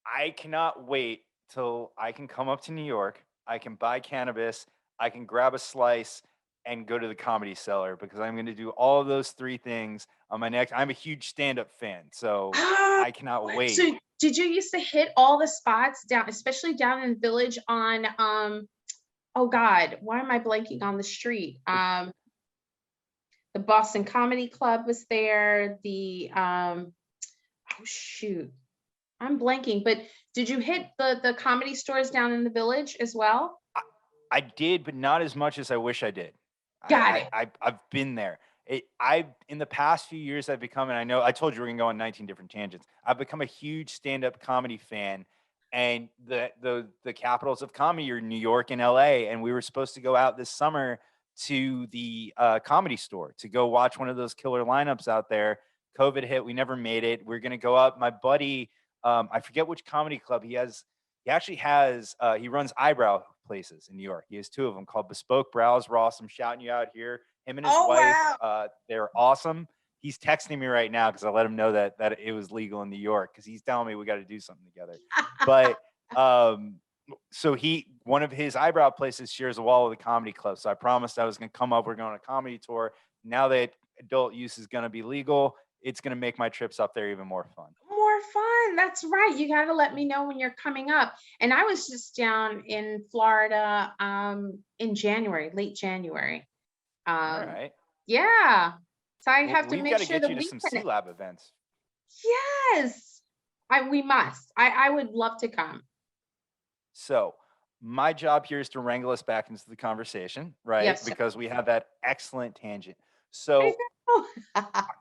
I cannot wait till I can come up to New York. I can buy cannabis. I can grab a slice and go to the Comedy Cellar because I'm going to do all of those three things on my next. I'm a huge stand-up fan, so Ah, I cannot wait. so did you used to hit all the spots down, especially down in the village on oh God, why am I blanking on the street? The Boston Comedy Club was there. The oh shoot, I'm blanking, but did you hit the comedy stores down in the village as well? I, I did, but not as much as I wish I did. Got it. I've been there. I've in the past few years I've become, and I know I told you we're gonna go on 19 different tangents. I've become a huge stand-up comedy fan, and the capitals of comedy are New York and LA. And we were supposed to go out this summer to the comedy store to go watch one of those killer lineups out there. COVID hit, we never made it. We're gonna go up. My buddy, I forget which comedy club he has. He actually has he runs eyebrow places in New York. He has two of them called Bespoke Brows. Ross, I'm shouting you out here. Him and his Oh wife, wow. they're awesome. He's texting me right now because I let him know that it was legal in New York because he's telling me we got to do something together. But so one of his eyebrow places shares a wall with a comedy club. So I promised I was going to come up. We're going on a comedy tour. Now that adult use is going to be legal, it's going to make my trips up there even more fun. More fun. That's right. You got to let me know when you're coming up. And I was just down in Florida in January, late January. All Um right. yeah. So I Well, have to we've make got to sure get that you to we some can. C Lab events. Yes. We must. I would love to come. So my job here is to wrangle us back into the conversation, right? Yes, sir. Because we have that excellent tangent. I So know.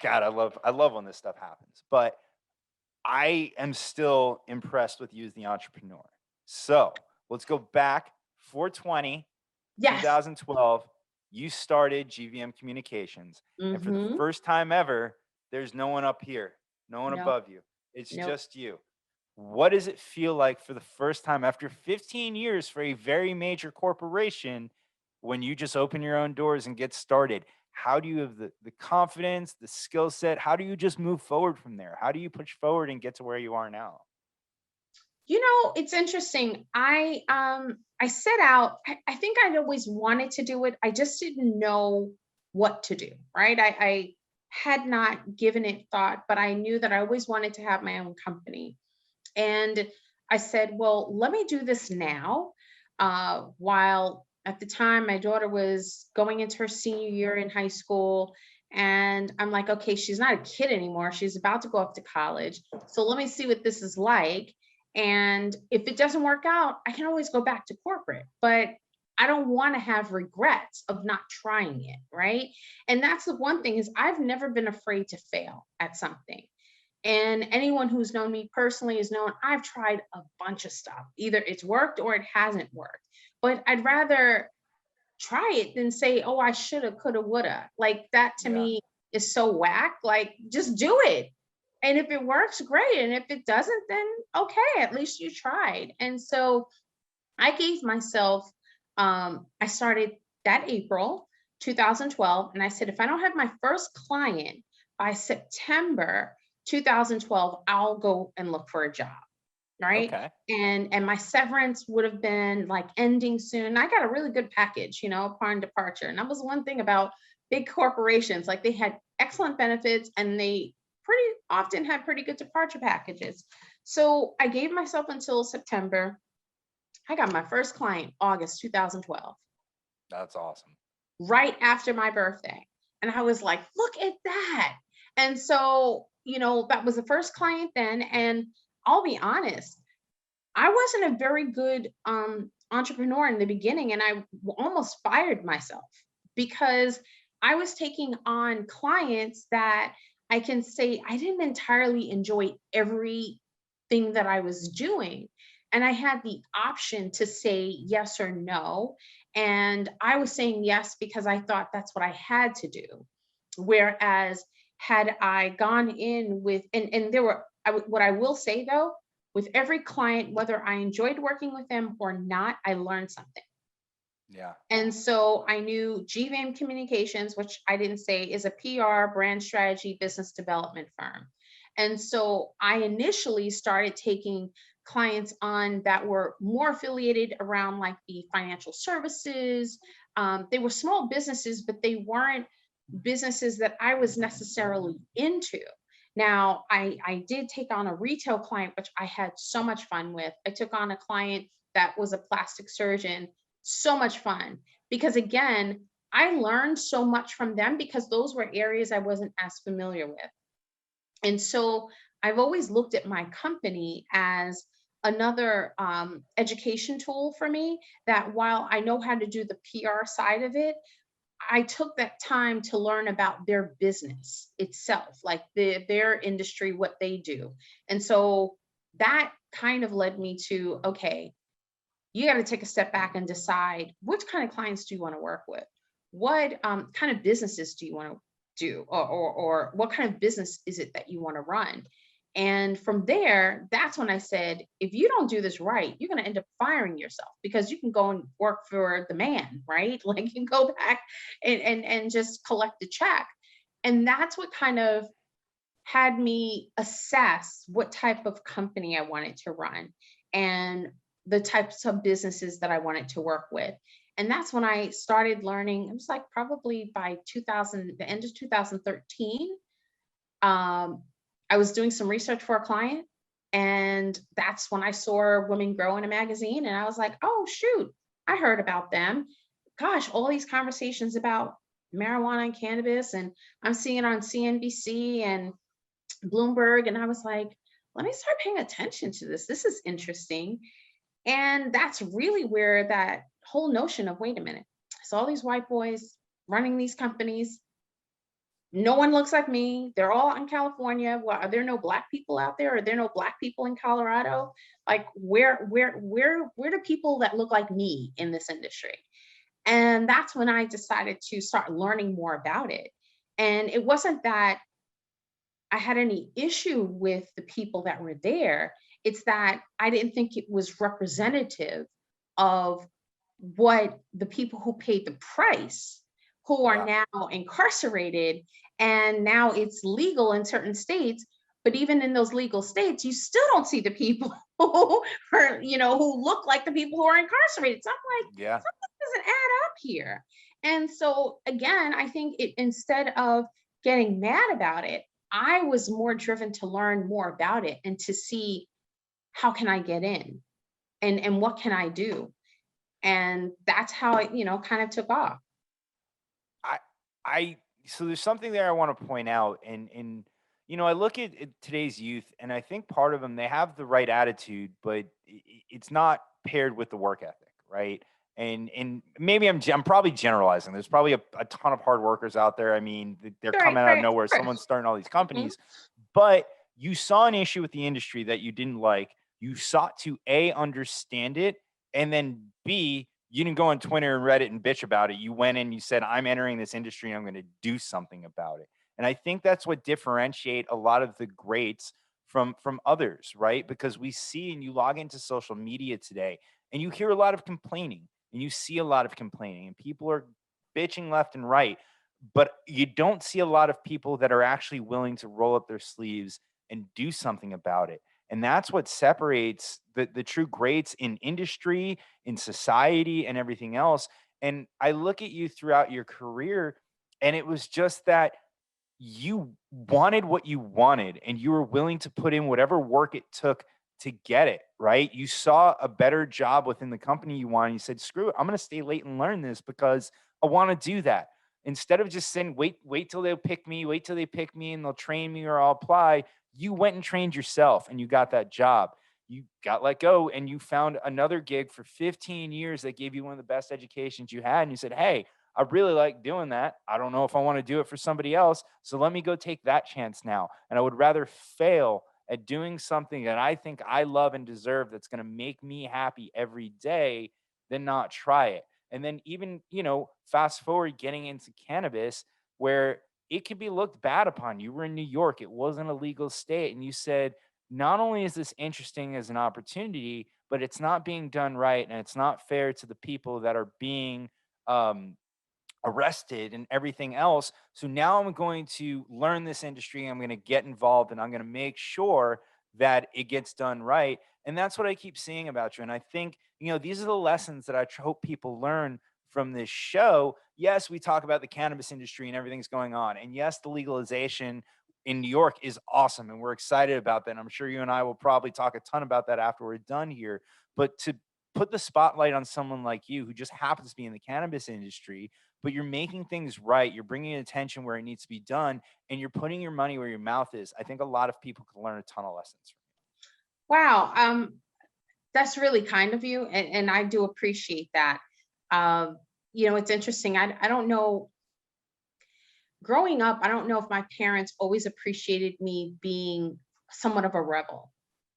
God, I love when this stuff happens. But I am still impressed with you as the entrepreneur. So let's go back 420, Yes. 2012. You started GVM Communications. And for the Mm-hmm. first time ever, there's no one up here, no one Nope. above you. It's Nope. just you. What does it feel like for the first time after 15 years for a very major corporation when you just open your own doors and get started? How do you have the confidence, the skill set? How do you just move forward from there? How do you push forward and get to where you are now? You know, it's interesting. I set out, I think I'd always wanted to do it. I just didn't know what to do, right? I had not given it thought, but I knew that I always wanted to have my own company. And I said, well, let me do this now. While at the time my daughter was going into her senior year in high school. And I'm like, okay, she's not a kid anymore. She's about to go off to college. So let me see what this is like. And if it doesn't work out, I can always go back to corporate. But I don't want to have regrets of not trying it, right? And that's the one thing is I've never been afraid to fail at something. And anyone who's known me personally has known I've tried a bunch of stuff. Either it's worked or it hasn't worked. But I'd rather try it than say, oh, I shoulda, coulda, woulda. Like that to Yeah. me is so whack. Like just do it. And if it works, great. And if it doesn't, then okay, at least you tried. And so I gave myself, I started that April 2012. And I said, if I don't have my first client by September 2012, I'll go and look for a job. Right. Okay. And my severance would have been like ending soon. I got a really good package, upon departure. And that was one thing about big corporations. Like they had excellent benefits and they pretty often had pretty good departure packages. So I gave myself until September. I got my first client August 2012, That's awesome. right after my birthday. And I was like, look at that. And so, that was the first client then. And I'll be honest, I wasn't a very good entrepreneur in the beginning. And I almost fired myself because I was taking on clients that I can say I didn't entirely enjoy everything that I was doing. And I had the option to say yes or no. And I was saying yes because I thought that's what I had to do. Whereas had I gone in with, and there were, what I will say though, with every client, whether I enjoyed working with them or not, I learned something. Yeah. And so I knew GVM Communications, which I didn't say is a PR, brand strategy, business development firm. And so I initially started taking clients on that were more affiliated around like the financial services. They were small businesses, but they weren't businesses that I was necessarily into. Now, I did take on a retail client, which I had so much fun with. I took on a client that was a plastic surgeon, so much fun. Because again, I learned so much from them because those were areas I wasn't as familiar with. And so I've always looked at my company as another education tool for me, that while I know how to do the PR side of it, I took that time to learn about their business itself, like their industry, what they do. And so that kind of led me to, okay, you got to take a step back and decide which kind of clients do you want to work with? What kind of businesses do you want to do? Or what kind of business is it that you want to run? And from there, that's when I said, if you don't do this right, you're going to end up firing yourself, because you can go and work for the man, right? Like you can go back and just collect the check. And that's what kind of had me assess what type of company I wanted to run and the types of businesses that I wanted to work with. And that's when I started learning. It was like probably by 2000, the end of 2013. Um, I was doing some research for a client, and that's when I saw Women Grow in a magazine. And I was like, oh, shoot, I heard about them. Gosh, all these conversations about marijuana and cannabis, and I'm seeing it on CNBC and Bloomberg. And I was like, let me start paying attention to this. This is interesting. And that's really where that whole notion of, wait a minute, so all these white boys running these companies, no one looks like me. They're all in California. Well, are there no black people out there? Are there no black people in Colorado? Like where do people that look like me in this industry? And that's when I decided to start learning more about it. And it wasn't that I had any issue with the people that were there. It's that I didn't think it was representative of what the people who paid the price, who are Yeah. now incarcerated, and now it's legal in certain states. But even in those legal states, you still don't see the people who are, who look like the people who are incarcerated. So I'm like, Yeah. something doesn't add up here. And so again, I think instead of getting mad about it, I was more driven to learn more about it and to see how can I get in, and what can I do. And that's how it, kind of took off. I I so there's something there I want to point out, and I look at today's youth, and I think part of them, they have the right attitude, but it's not paired with the work ethic, right? And maybe I'm probably generalizing. There's probably a ton of hard workers out there. I mean, they're Right, coming out of right, of nowhere. course. Someone's starting all these Mhm. companies, but you saw an issue with the industry that you didn't like. You sought to A, understand it, and then B, you didn't go on Twitter and Reddit and bitch about it. You went in, you said, I'm entering this industry and I'm going to do something about it. And I think that's what differentiate a lot of the greats from others, right? Because we see, and you log into social media today and you hear a lot of complaining, and you see a lot of complaining, and people are bitching left and right, but you don't see a lot of people that are actually willing to roll up their sleeves and do something about it. And that's what separates the true greats in industry, in society, and everything else. And I look at you throughout your career, and it was just that you wanted what you wanted, and you were willing to put in whatever work it took to get it, right? You saw a better job within the company you wanted. You said, screw it, I'm going to stay late and learn this because I want to do that. Instead of just saying, wait till they pick me, wait till they pick me and they'll train me or I'll apply, you went and trained yourself and you got that job. You got let go and you found another gig for 15 years that gave you one of the best educations you had. And you said, hey, I really like doing that. I don't know if I want to do it for somebody else. So let me go take that chance now. And I would rather fail at doing something that I think I love and deserve, that's going to make me happy every day, than not try it. And then even, fast forward getting into cannabis, where it could be looked bad upon. You were in New York, it wasn't a legal state. And you said, not only is this interesting as an opportunity, but it's not being done right, and it's not fair to the people that are being um, arrested and everything else. So now I'm going to learn this industry. I'm going to get involved and I'm going to make sure that it gets done right. And that's what I keep seeing about you. And I think, these are the lessons that hope people learn from this show. Yes, we talk about the cannabis industry and everything's going on. And yes, the legalization in New York is awesome. And we're excited about that. And I'm sure you and I will probably talk a ton about that after we're done here. But to put the spotlight on someone like you who just happens to be in the cannabis industry, but you're making things right. You're bringing attention where it needs to be done, and you're putting your money where your mouth is. I think a lot of people can learn a ton of lessons. Wow. That's really kind of you. And I do appreciate that. Um, it's interesting. I don't know. Growing up, I don't know if my parents always appreciated me being somewhat of a rebel,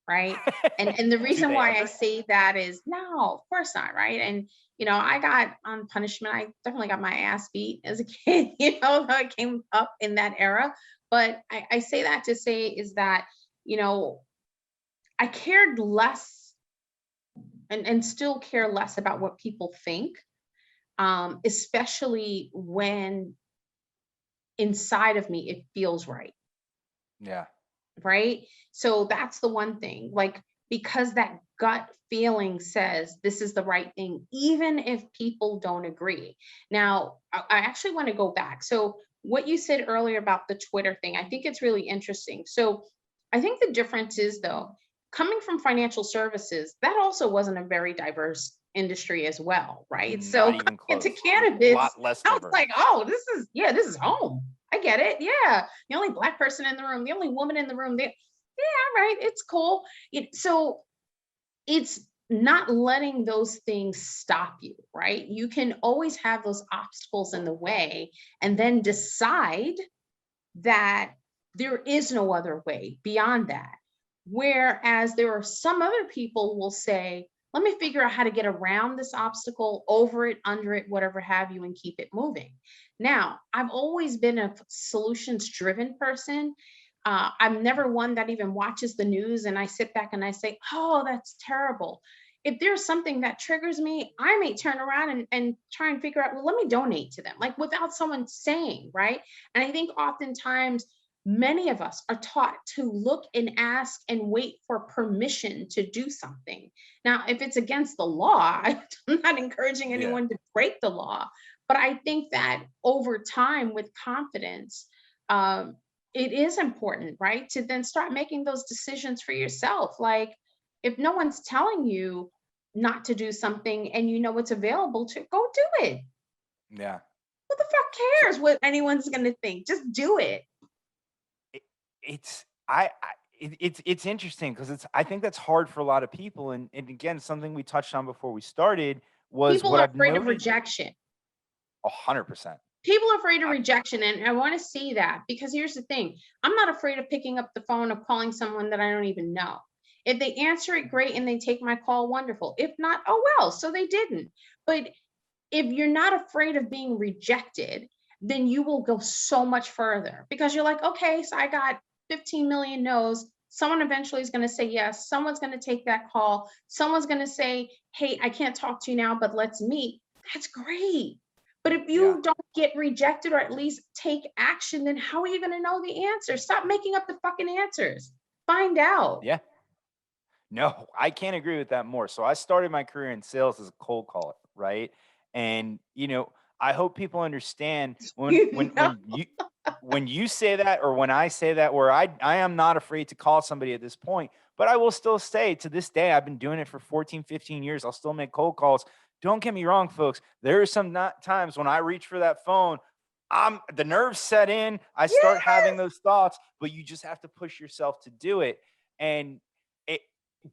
right? And the Do reason they why I ever? say that is no, of course not, right? And I got on punishment. I definitely got my ass beat as a kid, I came up in that era. But I say that to say is that, you know, I cared less and still care less about what people think, especially when inside of me it feels right. Yeah. Right? So that's the one thing, like, because that gut feeling says this is the right thing, even if people don't agree. Now, I actually want to go back. So, what you said earlier about the Twitter thing, I think it's really interesting. So, I think the difference is, though, coming from financial services, that also wasn't a very diverse industry as well, right? So, Not coming even into close. A cannabis, lot less I was diverse. like, oh, this is home. I get it. Yeah. The only black person in the room, the only woman in the room. Yeah, right. It's cool. So it's not letting those things stop you, right? You can always have those obstacles in the way and then decide that there is no other way beyond that. Whereas there are some other people will say, let me figure out how to get around this obstacle, over it, under it, whatever have you, and keep it moving. Now, I've always been a solutions driven person. I'm never one that even watches the news and I sit back and I say, oh, that's terrible. If there's something that triggers me, I may turn around and try and figure out, well, let me donate to them, like without someone saying, right? And I think oftentimes many of us are taught to look and ask and wait for permission to do something. Now, if it's against the law, I'm not encouraging Yeah. anyone to break the law, but I think that over time with confidence, um, it is important, right? To then start making those decisions for yourself. Like, if no one's telling you not to do something and you know it's available to go do it. Yeah. Who the fuck So cares what anyone's going to think? Just do it. it, it's it's interesting because I think that's hard for a lot of people. And again, something we touched on before we started was People what are I've afraid of noticed. rejection. 100%. People are afraid of rejection. And I want to see that because here's the thing, I'm not afraid of picking up the phone or calling someone that I don't even know. If they answer it, great, and they take my call, wonderful. If not, oh well, so they didn't. But if you're not afraid of being rejected, then you will go so much further because you're like, okay, so I got 15 million no's. Someone eventually is going to say yes. Someone's going to take that call. Someone's going to say, hey, I can't talk to you now, but let's meet. That's great. But if Yeah. you don't get rejected or at least take action, then how are you going to know the answer? Stop making up the fucking answers. Find out. Yeah. No, I can't agree with that more. So I started my career in sales as a cold caller, right? And I hope people understand when when You know? when you when you say that or when I say that, where I am not afraid to call somebody at this point, but I will still say to this day, I've been doing it for 14, 15 years. I'll still make cold calls. Don't get me wrong, folks. There are some not times when I reach for that phone, the nerves set in. I start having Yes. those thoughts, but you just have to push yourself to do it. And it,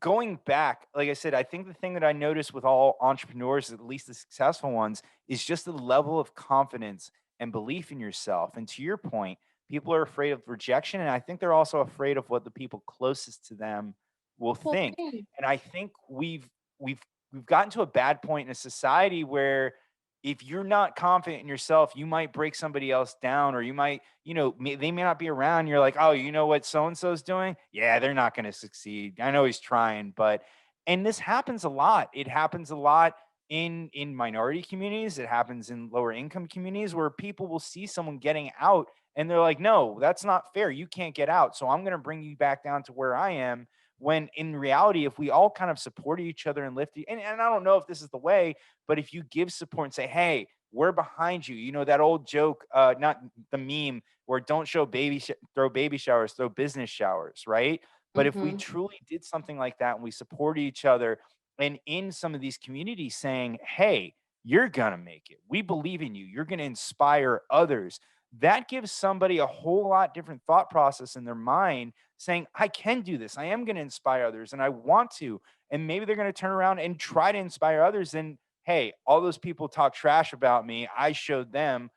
going back, like I said, I think the thing that I noticed with all entrepreneurs, at least the successful ones, is just the level of confidence and belief in yourself. And to your point, people are afraid of rejection. And I think they're also afraid of what the people closest to them will Well, think. thanks. And I think we've we've gotten to a bad point in a society where if you're not confident in yourself, you might break somebody else down, or you might, they may not be around. You're like, oh, you know what so and so's doing? Yeah, they're not going to succeed. I know he's trying, but And this happens a lot. It happens a lot in minority communities. It happens in lower income communities where people will see someone getting out and they're like, no, that's not fair. You can't get out. So I'm going to bring you back down to where I am. When in reality, if we all kind of support each other and lift you, and I don't know if this is the way, but if you give support and say, hey, we're behind you, you know, that old joke, not the meme where don't show throw baby showers, throw business showers, right? But if we Mhm. truly did something like that and we support each other, and in some of these communities saying, hey, you're going to make it. We believe in you. You're going to inspire others. That gives somebody a whole lot different thought process in their mind saying, I can do this. I am going to inspire others and I want to. And maybe they're going to turn around and try to inspire others. And hey, all those people talk trash about me. I showed them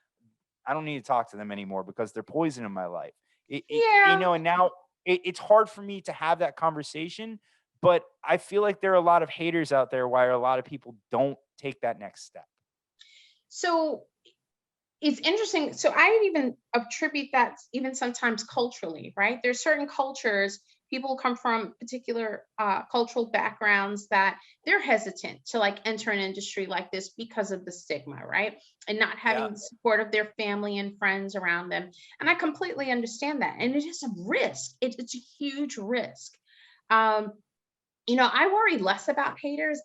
I don't need to talk to them anymore because they're poison in my life. Yeah. And now it's hard for me to have that conversation, but I feel like there are a lot of haters out there why a lot of people don't take that next step. So it's interesting. So I even attribute that even sometimes culturally, right? There's certain cultures, people come from particular cultural backgrounds that they're hesitant to like enter an industry like this because of the stigma, right? And not Yeah. having the support of their family and friends around them. And I completely understand that. And it is a risk. It's a huge risk. Um, I worry less about haters.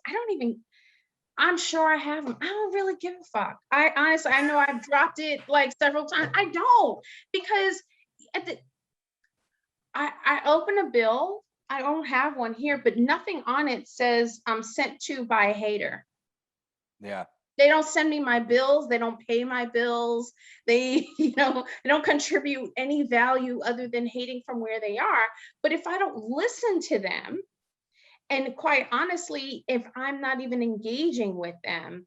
I'm sure I have them. I don't really give a fuck. I honestly, I know I've dropped it like several times. I don't because at the, I open a bill. I don't have one here, but nothing on it says I'm sent to by a hater. Yeah. They don't send me my bills. They don't pay my bills. They, they don't contribute any value other than hating from where they are. But if I don't listen to them, and quite honestly, if I'm not even engaging with them,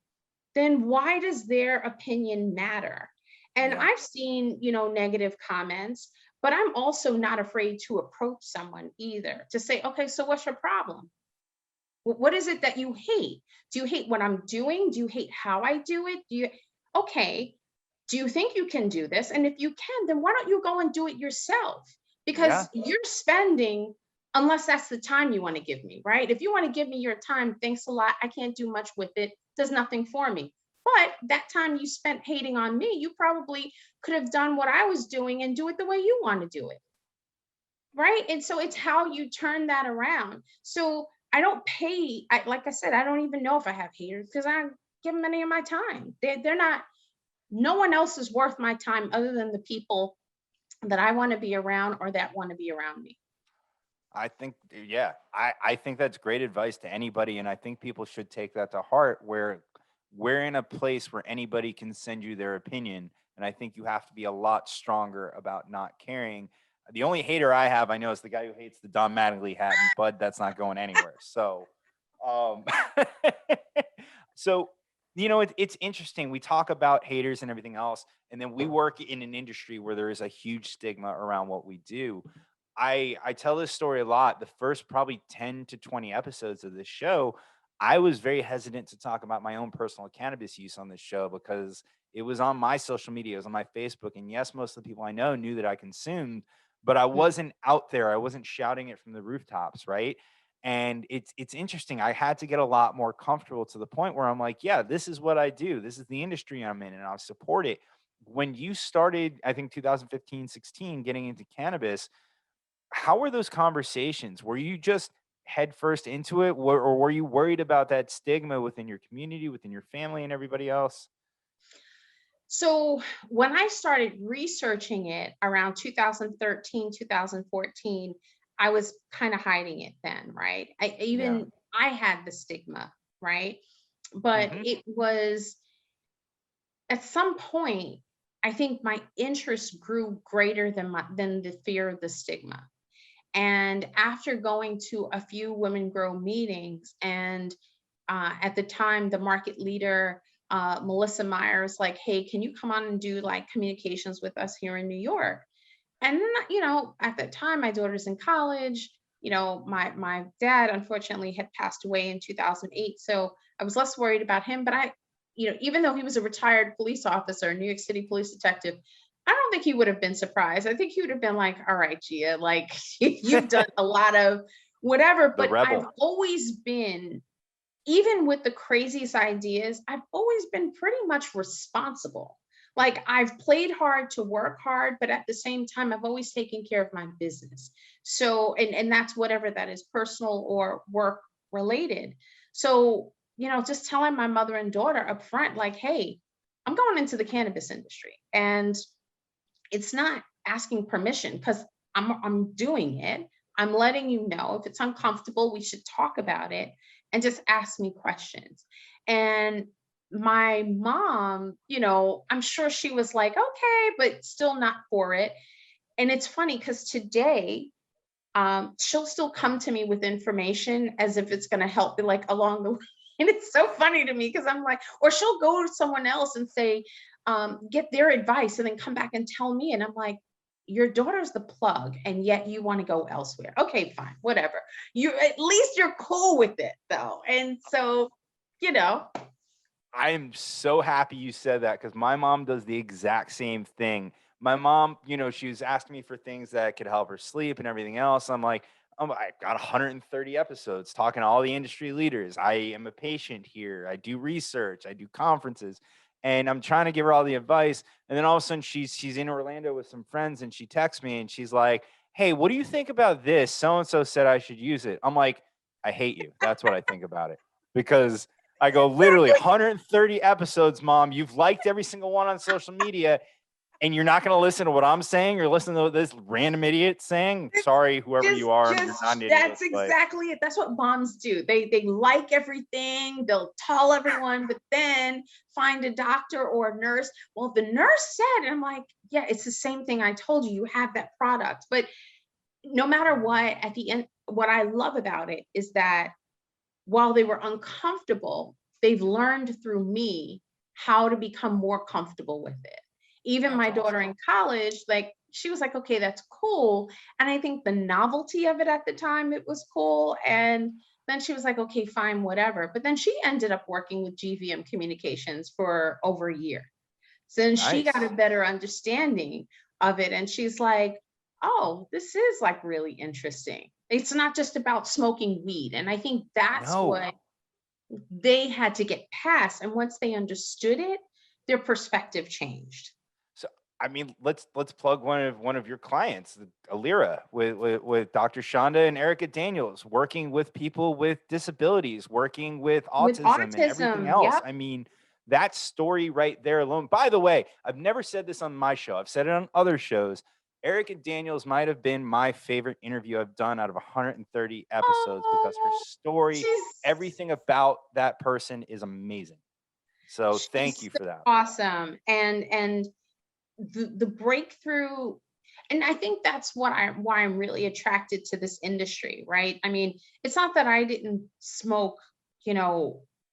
then why does their opinion matter? And Yeah. I've seen, negative comments, but I'm also not afraid to approach someone either to say, okay, so what's your problem? What is it that you hate? Do you hate what I'm doing? Do you hate how I do it? Okay, do you think you can do this? And if you can, then why don't you go and do it yourself? Yeah. Because you're spending, unless that's the time you want to give me, right? If you want to give me your time, thanks a lot. I can't do much with it, does nothing for me. But that time you spent hating on me, you probably could have done what I was doing and do it the way you want to do it. Right. And so it's how you turn that around. So I don't pay, like I said, I don't even know if I have haters because I don't give them any of my time. They're not, no one else is worth my time other than the people that I want to be around or that want to be around me. I think, yeah, I think that's great advice to anybody. And I think people should take that to heart where we're in a place where anybody can send you their opinion. And I think you have to be a lot stronger about not caring. The only hater I have, I know, is the guy who hates the Don Mattingly hat, and Bud, that's not going anywhere. So, um, so, it's interesting. We talk about haters and everything else, and then we work in an industry where there is a huge stigma around what we do. I tell this story a lot. The first probably 10 to 20 episodes of this show, I was very hesitant to talk about my own personal cannabis use on this show because it was on my social media, it was on my Facebook. And yes, most of the people I know knew that I consumed, but I Mhm. wasn't out there. I wasn't shouting it from the rooftops, right? And it's interesting. I had to get a lot more comfortable to the point where I'm like, yeah, this is what I do. This is the industry I'm in, and I'll support it. When you started, I think 2015, 16, getting into cannabis, how were those conversations? Were you just headfirst into it, or were you worried about that stigma within your community, within your family, and everybody else? So when I started researching it around 2013, 2014, I was kind of hiding it then, right? Yeah. I had the stigma, right? But Hmm. it was at some point, I think my interest grew greater than the fear of the stigma. And after going to a few Women Grow meetings, and at the time, the market leader, Melissa Myers, like, hey, can you come on and do like communications with us here in New York? And then, at that time, my daughter's in college. My dad unfortunately had passed away in 2008, so I was less worried about him. But even though he was a retired police officer, New York City police detective, I don't think he would have been surprised. I think he would have been like, "All right, Gia, like you've done a lot of whatever. The But I've rebel. always been, even with the craziest ideas, I've always been pretty much responsible. Like I've played hard to work hard, but at the same time, I've always taken care of my business. So, and that's whatever that is, personal or work related. So, just telling my mother and daughter up front, like, hey, I'm going into the cannabis industry. And it's not asking permission because I'm doing it. I'm letting you know if it's uncomfortable, we should talk about it and just ask me questions. And my mom, I'm sure she was like, okay, but still not for it. And it's funny because today, she'll still come to me with information as if it's going to help me like along the way. And it's so funny to me because I'm like, or she'll go to someone else and say, get their advice and then come back and tell me. And I'm like, your daughter's the plug, and yet you want to go elsewhere. Okay, fine, whatever. At least you're cool with it though. And so, I am so happy you said that because my mom does the exact same thing. My mom, she was asking me for things that could help her sleep and everything else. I'm like, I got 130 episodes talking to all the industry leaders. I am a patient here. I do research. I do conferences, and I'm trying to give her all the advice. And then all of a sudden, she's in Orlando with some friends, and she texts me, and she's like, "Hey, what do you think about this? So and so said I should use it." I'm like, "I hate you." That's what I think about it, because I go, literally 130 episodes, Mom. You've liked every single one on social media, and you're not going to listen to what I'm saying. You're listening to this random idiot saying. Sorry, whoever you are, you're not an idiot. That's exactly it. That's what moms do. They like everything. They'll tell everyone, but then find a doctor or a nurse. Well, the nurse said, and I'm like, yeah, it's the same thing I told you. You have that product. But no matter what, at the end, what I love about it is that while they were uncomfortable, they've learned through me how to become more comfortable with it. Even my daughter in college, like she was like, okay, that's cool. And I think the novelty of it at the time, it was cool. And then she was like, okay, fine, whatever. But then she ended up working with GVM Communications for over a year. So then she got a better understanding of it. And she's like, oh, this is like really interesting. It's not just about smoking weed. And I think that's what they had to get past. And once they understood it, their perspective changed. So, I mean, let's plug one of your clients, Alira, with Dr. Shonda and Erica Daniels, working with people with disabilities, working with autism and everything else. Yep. I mean, that story right there alone. By the way, I've never said this on my show. I've said it on other shows. Erica Daniels might have been my favorite interview I've done out of 130 episodes because her story, everything about that person is amazing. So thank you for that. Awesome. And the breakthrough, and I think that's why I'm really attracted to this industry, right? I mean, it's not that I didn't smoke,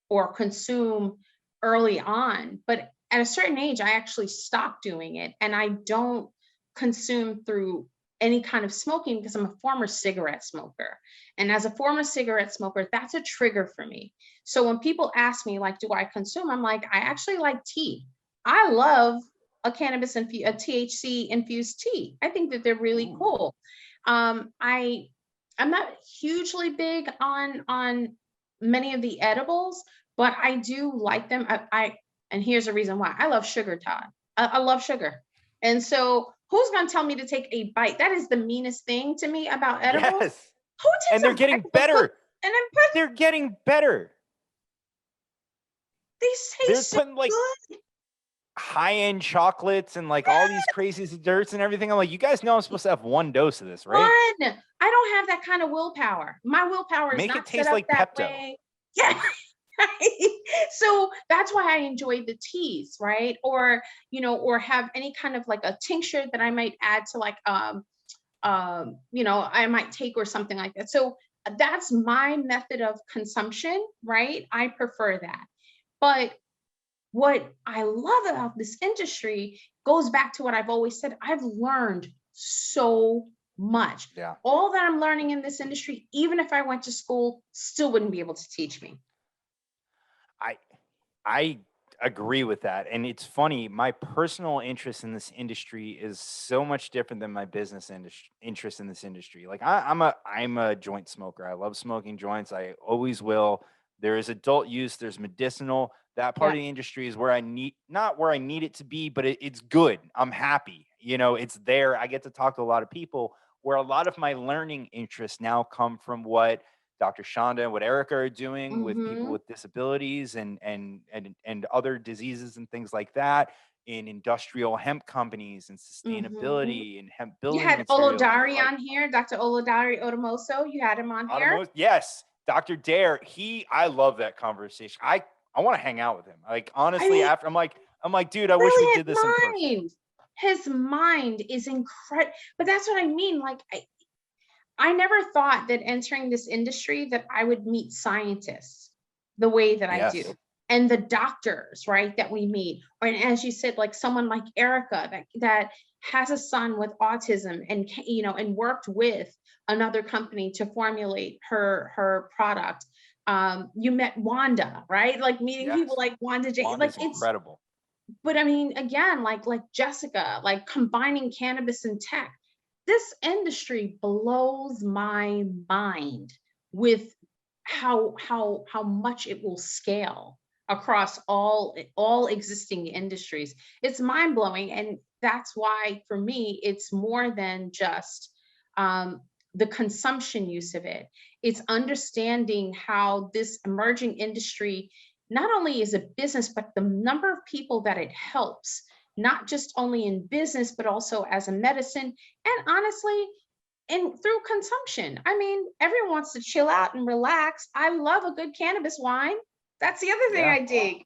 or consume early on, but at a certain age, I actually stopped doing it. And I don't consume through any kind of smoking because I'm a former cigarette smoker. And as a former cigarette smoker, that's a trigger for me. So when people ask me, like, do I consume? I'm like, I actually like tea. I love a THC infused tea. I think that they're really cool. I'm not hugely big on many of the edibles, but I do like them. And here's a reason why. I love sugar, Todd. I love sugar. And so who's going to tell me to take a bite? That is the meanest thing to me about edibles. Yes. And they're getting better. They're getting better. They say they're so putting like good. High-end chocolates and like all these crazy desserts and everything. I'm like, you guys know I'm supposed to have one dose of this, right? One. I don't have that kind of willpower. My willpower is Make not it taste set up like that Pepto. way. Yeah. So that's why I enjoy the teas, right? Or, or have any kind of like a tincture that I might add to like, I might take or something like that. So that's my method of consumption, right? I prefer that. But what I love about this industry goes back to what I've always said. I've learned so much. Yeah. All that I'm learning in this industry, even if I went to school, still wouldn't be able to teach me. agree with that. And it's funny, my personal interest in this industry is so much different than my business interest in this industry. Like I'm a joint smoker. I love smoking joints. I always will. There is adult use, there's medicinal. That part Yeah. of the industry is where I need, not where I need it to be, but it's good. I'm happy. You know, it's there. I get to talk to a lot of people, where a lot of my learning interests now come from what Dr. Shonda and what Erica are doing with people Mm-hmm. with disabilities and other diseases and things like that, in industrial hemp companies and Mm-hmm. sustainability and hemp You building had materials. Olodari Like on here, Dr. Olodari Odomoso. You had him on here. automotive, yes, Dr. Dare. I love that conversation. I want to hang out with him. Like I honestly, mean, after I'm like, dude, I wish we brilliant did this in person. mind. His mind is incredible. But that's what I mean. Like, I never thought that entering this industry that I would meet scientists the way that I Yes. do, and the doctors, right, that we meet. And as you said, like someone like Erica that has a son with autism and and worked with another company to formulate her product. You met Wanda, right? Like meeting people Yes. like Wanda J. Like Wanda's it's, incredible. but I mean, again, like Jessica, like combining cannabis and tech. This industry blows my mind with how much it will scale across all existing industries. It's mind blowing, and that's why for me it's more than just the consumption use of it. It's understanding how this emerging industry not only is a business, but the number of people that it helps, not just only in business, but also as a medicine, and honestly, and through consumption. I mean, everyone wants to chill out and relax. I love a good cannabis wine. That's the other thing Yeah. I dig.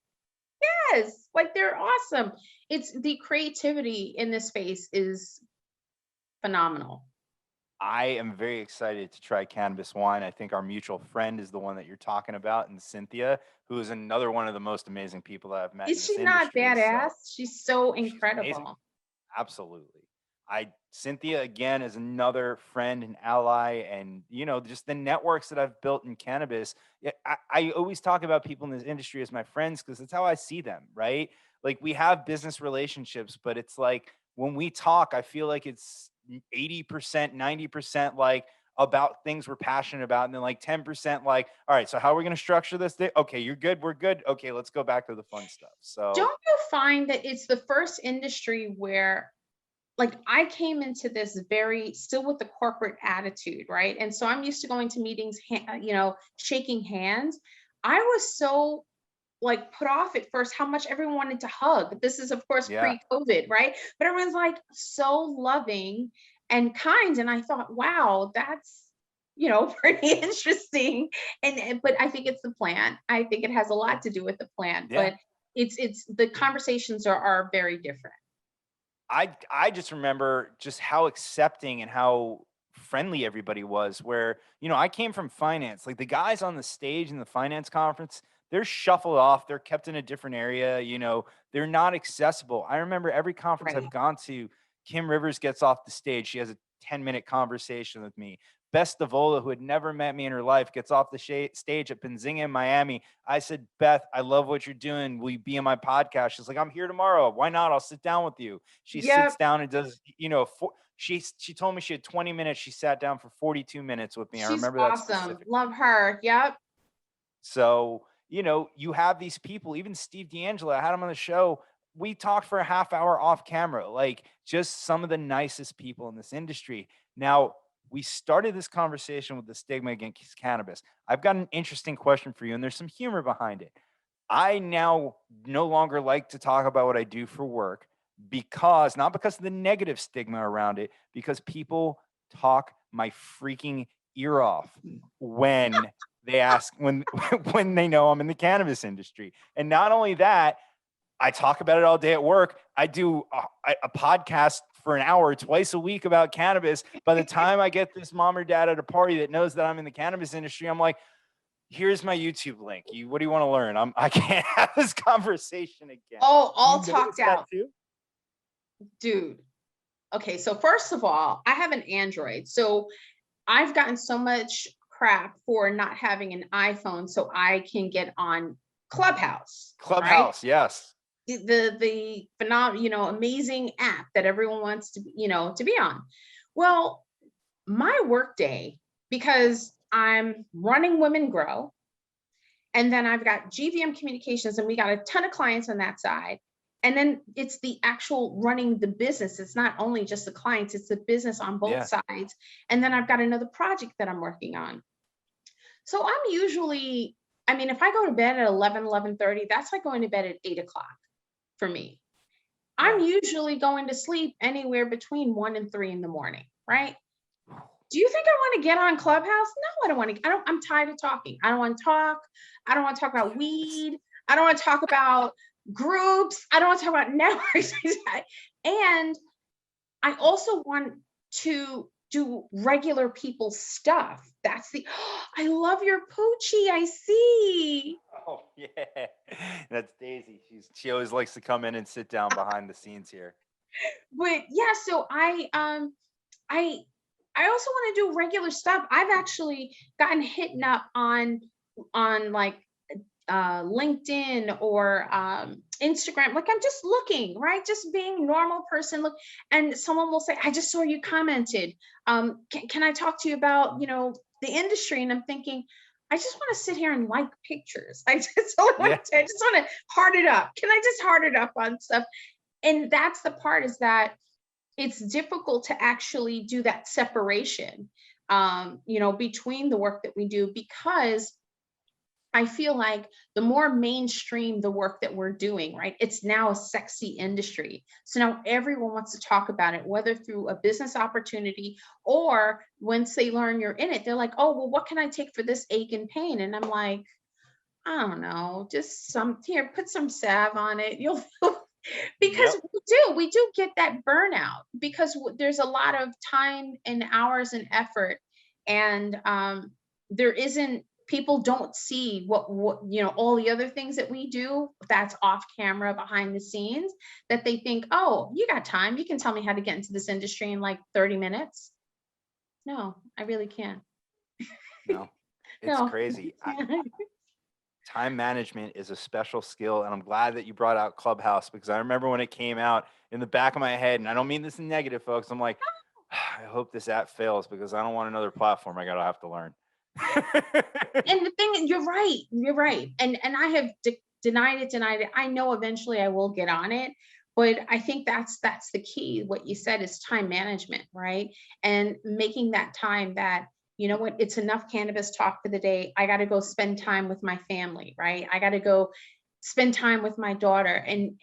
Yes, like they're awesome. It's the creativity in this space is phenomenal. I am very excited to try cannabis wine. I think our mutual friend is the one that you're talking about, and Cynthia, who is another one of the most amazing people that I've met in Is this she not industry. badass? So She's so she's amazing. incredible. Absolutely. Cynthia again is another friend and ally, and just the networks that I've built in cannabis. Yeah, I always talk about people in this industry as my friends because it's how I see them, right? Like we have business relationships, but it's like when we talk, I feel like it's 80%, 90% like about things we're passionate about, and then like 10% like, all right, so how are we going to structure this thing? Okay, you're good, we're good. Okay, let's go back to the fun stuff. So Don't you find that it's the first industry where, like, I came into this very still with the corporate attitude, right? And so I'm used to going to meetings, shaking hands. I was so like put off at first how much everyone wanted to hug. This is of course yeah. pre-COVID, right? But everyone's like so loving and kind. And I thought, wow, that's pretty interesting. But I think it's the plan. I think it has a lot to do with the plan. Yeah. But it's the conversations are very different. I just remember just how accepting and how friendly everybody was, where I came from finance. Like the guys on the stage in the finance conference, they're shuffled off, they're kept in a different area, they're not accessible. I remember every conference I've Right. gone to, Kim Rivers gets off the stage, she has a 10-minute conversation with me. Beth Stavola, who had never met me in her life, gets off the stage at Benzinga in Miami. I said, Beth, I love what you're doing. Will you be on my podcast? She's like, I'm here tomorrow. Why not? I'll sit down with you. She sits Yep. down and does, she told me she had 20 minutes. She sat down for 42 minutes with me. I She's remember that awesome. specifically. Love her. Yep. So, you have these people, even Steve D'Angelo, I had him on the show. We talked for a half hour off camera, like just some of the nicest people in this industry. Now, we started this conversation with the stigma against cannabis. I've got an interesting question for you, and there's some humor behind it. I now no longer like to talk about what I do for work not because of the negative stigma around it, because people talk my freaking ear off when they ask, when when they know I'm in the cannabis industry. And not only that, I talk about it all day at work. I do a podcast for an hour twice a week about cannabis. By the time I get this mom or dad at a party that knows that I'm in the cannabis industry, I'm like, here's my YouTube link. What do you want to learn? I can't have this conversation again. Oh, all You notice talked that out. too? Dude. Okay, so first of all, I have an Android. So I've gotten so much crap for not having an iPhone so I can get on Clubhouse, right? Clubhouse, yes. The phenomenal, amazing app that everyone wants to, to be on. Well, my workday, because I'm running Women Grow, and then I've got GVM Communications, and we got a ton of clients on that side. And then it's the actual running the business. It's not only just the clients, it's the business on both sides. And then I've got another project that I'm working on. So I'm usually, if I go to bed at 11:30, that's like going to bed at 8 o'clock for me. I'm usually going to sleep anywhere between 1 and 3 in the morning, right? Do you think I want to get on Clubhouse? No, I don't want to. I'm tired of talking. I don't want to talk. I don't want to talk about weed. I don't want to talk about groups. I don't want to talk about networks. And I also want to do regular people stuff. I love your poochie. I see. Oh yeah, that's Daisy. She always likes to come in and sit down behind the scenes here. But yeah, so I also want to do regular stuff. I've actually gotten hit up on like LinkedIn or Instagram. Like I'm just looking, right? Just being normal person. Look, and someone will say, "I just saw you commented. Can I talk to you about the industry?" And I'm thinking, I just want to sit here and like pictures. I just want to heart it up. Can I just heart it up on stuff? And that's the part, is that it's difficult to actually do that separation, between the work that we do, because I feel like the more mainstream the work that we're doing, right? It's now a sexy industry. So now everyone wants to talk about it, whether through a business opportunity or once they learn you're in it, they're like, "Oh, well, what can I take for this ache and pain?" And I'm like, I don't know, just put some salve on it. You'll because we do get that burnout, because there's a lot of time and hours and effort, and there isn't people don't see what all the other things that we do that's off camera behind the scenes, that they think, "Oh, you got time, you can tell me how to get into this industry in like 30 minutes." No, I really can't. No, it's crazy. Time management is a special skill, and I'm glad that you brought out Clubhouse, because I remember when it came out, in the back of my head, and I don't mean this in negative, folks, I'm like, I hope this app fails, because I don't want another platform I gotta have to learn. And the thing is, you're right. And I have denied it. I know eventually I will get on it, but I think that's the key. What you said is time management, right? And making that time that, you know what, it's enough cannabis talk for the day. I got to go spend time with my family, right? I got to go spend time with my daughter. And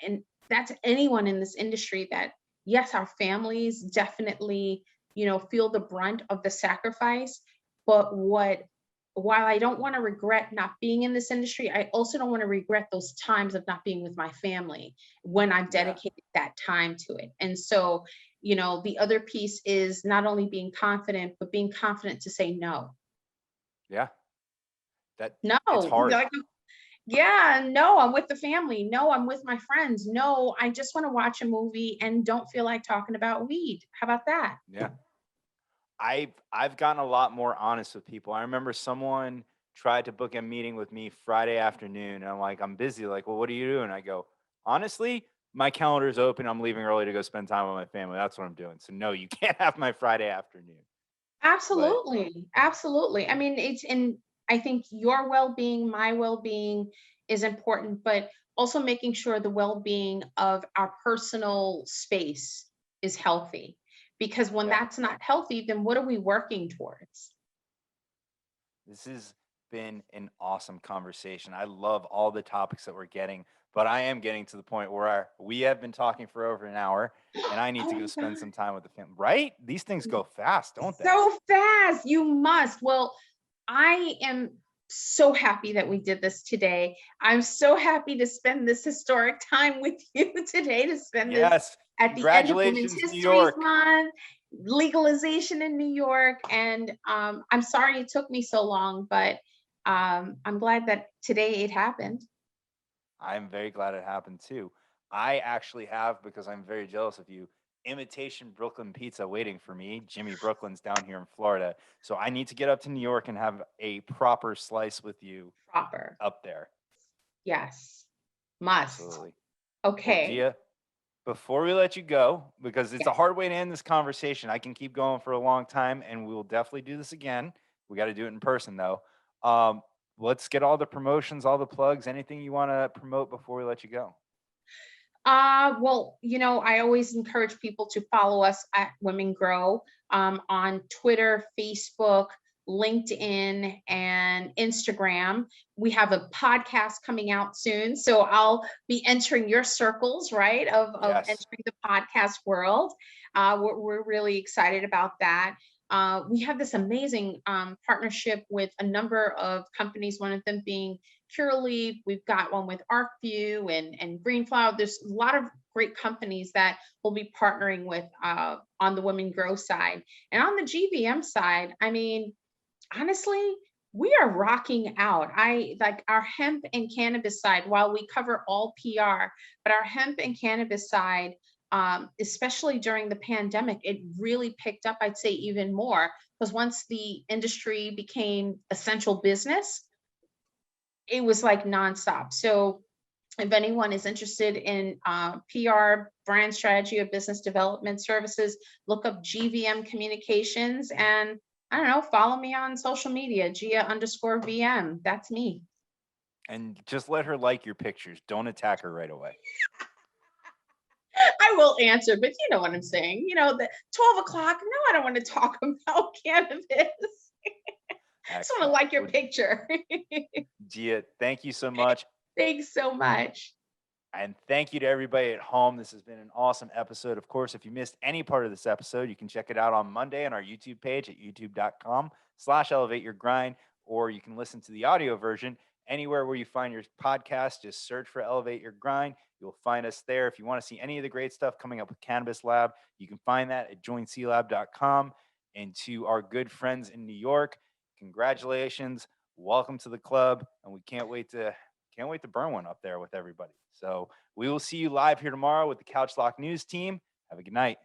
that's anyone in this industry, that yes, our families definitely, feel the brunt of the sacrifice. But while I don't want to regret not being in this industry, I also don't want to regret those times of not being with my family when I've dedicated that time to it. And so, the other piece is not only being confident, but being confident to say no. Yeah. No, it's hard. like, yeah, no, I'm with the family. No, I'm with my friends. No, I just want to watch a movie and don't feel like talking about weed. How about that? Yeah. I've gotten a lot more honest with people. I remember someone tried to book a meeting with me Friday afternoon, and I'm like, "I'm busy." Like, "Well, what are you doing?" I go, "Honestly, my calendar's open. I'm leaving early to go spend time with my family. That's what I'm doing. So no, you can't have my Friday afternoon." But Absolutely. Absolutely. And I think your well-being, my well-being is important, but also making sure the well-being of our personal space is healthy. Because when yeah, that's not healthy, then what are we working towards? this has been an awesome conversation. I love all the topics that we're getting, but I am getting to the point where we have been talking for over an hour, and I need Oh to go my spend God. some time with the family. Right? These things go fast, don't they? So fast. You must. Well, I am so happy that we did this today. I'm so happy to spend this historic time with you today, to spend this Yes. at the end of Women's Congratulations, New History York. Month, legalization in New York. And I'm sorry it took me so long, but I'm glad that today it happened. I'm very glad it happened too. I actually have, because I'm very jealous of you, imitation Brooklyn pizza waiting for me. Jimmy Brooklyn's down here in Florida. So I need to get up to New York and have a proper slice with you Proper. up there. Yes. Must. Absolutely. Well, Okay. Gia, before we let you go, because it's a Yes. hard way to end this conversation, I can keep going for a long time, and we will definitely do this again. We got to do it in person, though. Um, let's get all the promotions, all the plugs, anything you want to promote before we let you go. Well, I always encourage people to follow us at Women Grow on Twitter, Facebook, LinkedIn, and Instagram. We have a podcast coming out soon, so I'll be entering your circles, right, of Yes. entering the podcast world. We're really excited about that. We have this amazing partnership with a number of companies, one of them being Curaleaf. We've got one with ArcView and Greenflower. There's a lot of great companies that we'll be partnering with on the Women Grow side. And on the GVM side, I mean, honestly, we are rocking out. I like our hemp and cannabis side, while we cover all PR, but our hemp and cannabis side, especially during the pandemic, it really picked up, I'd say even more, because once the industry became essential business, it was like nonstop. So if anyone is interested in PR, brand strategy, or business development services, look up GVM Communications, and I don't know, follow me on social media, Gia_VM. That's me. And just let her like your pictures. Don't attack her right away. I will answer, but you know what I'm saying. The 12 o'clock. No, I don't want to talk about cannabis. I just want to Excellent. like your Well, picture. Gia, thank you so much. Thanks so much. And thank you to everybody at home. This has been an awesome episode. Of course, if you missed any part of this episode, you can check it out on Monday on our YouTube page at youtube.com/elevate your grind, or you can listen to the audio version anywhere where you find your podcast. Just search for Elevate Your Grind. You'll find us there. If you want to see any of the great stuff coming up with Cannabis Lab, you can find that at joinclab.com. And to our good friends in New York, congratulations. Welcome to the club. And we can't wait to burn one up there with everybody. So we will see you live here tomorrow with the Couch Lock News team. Have a good night.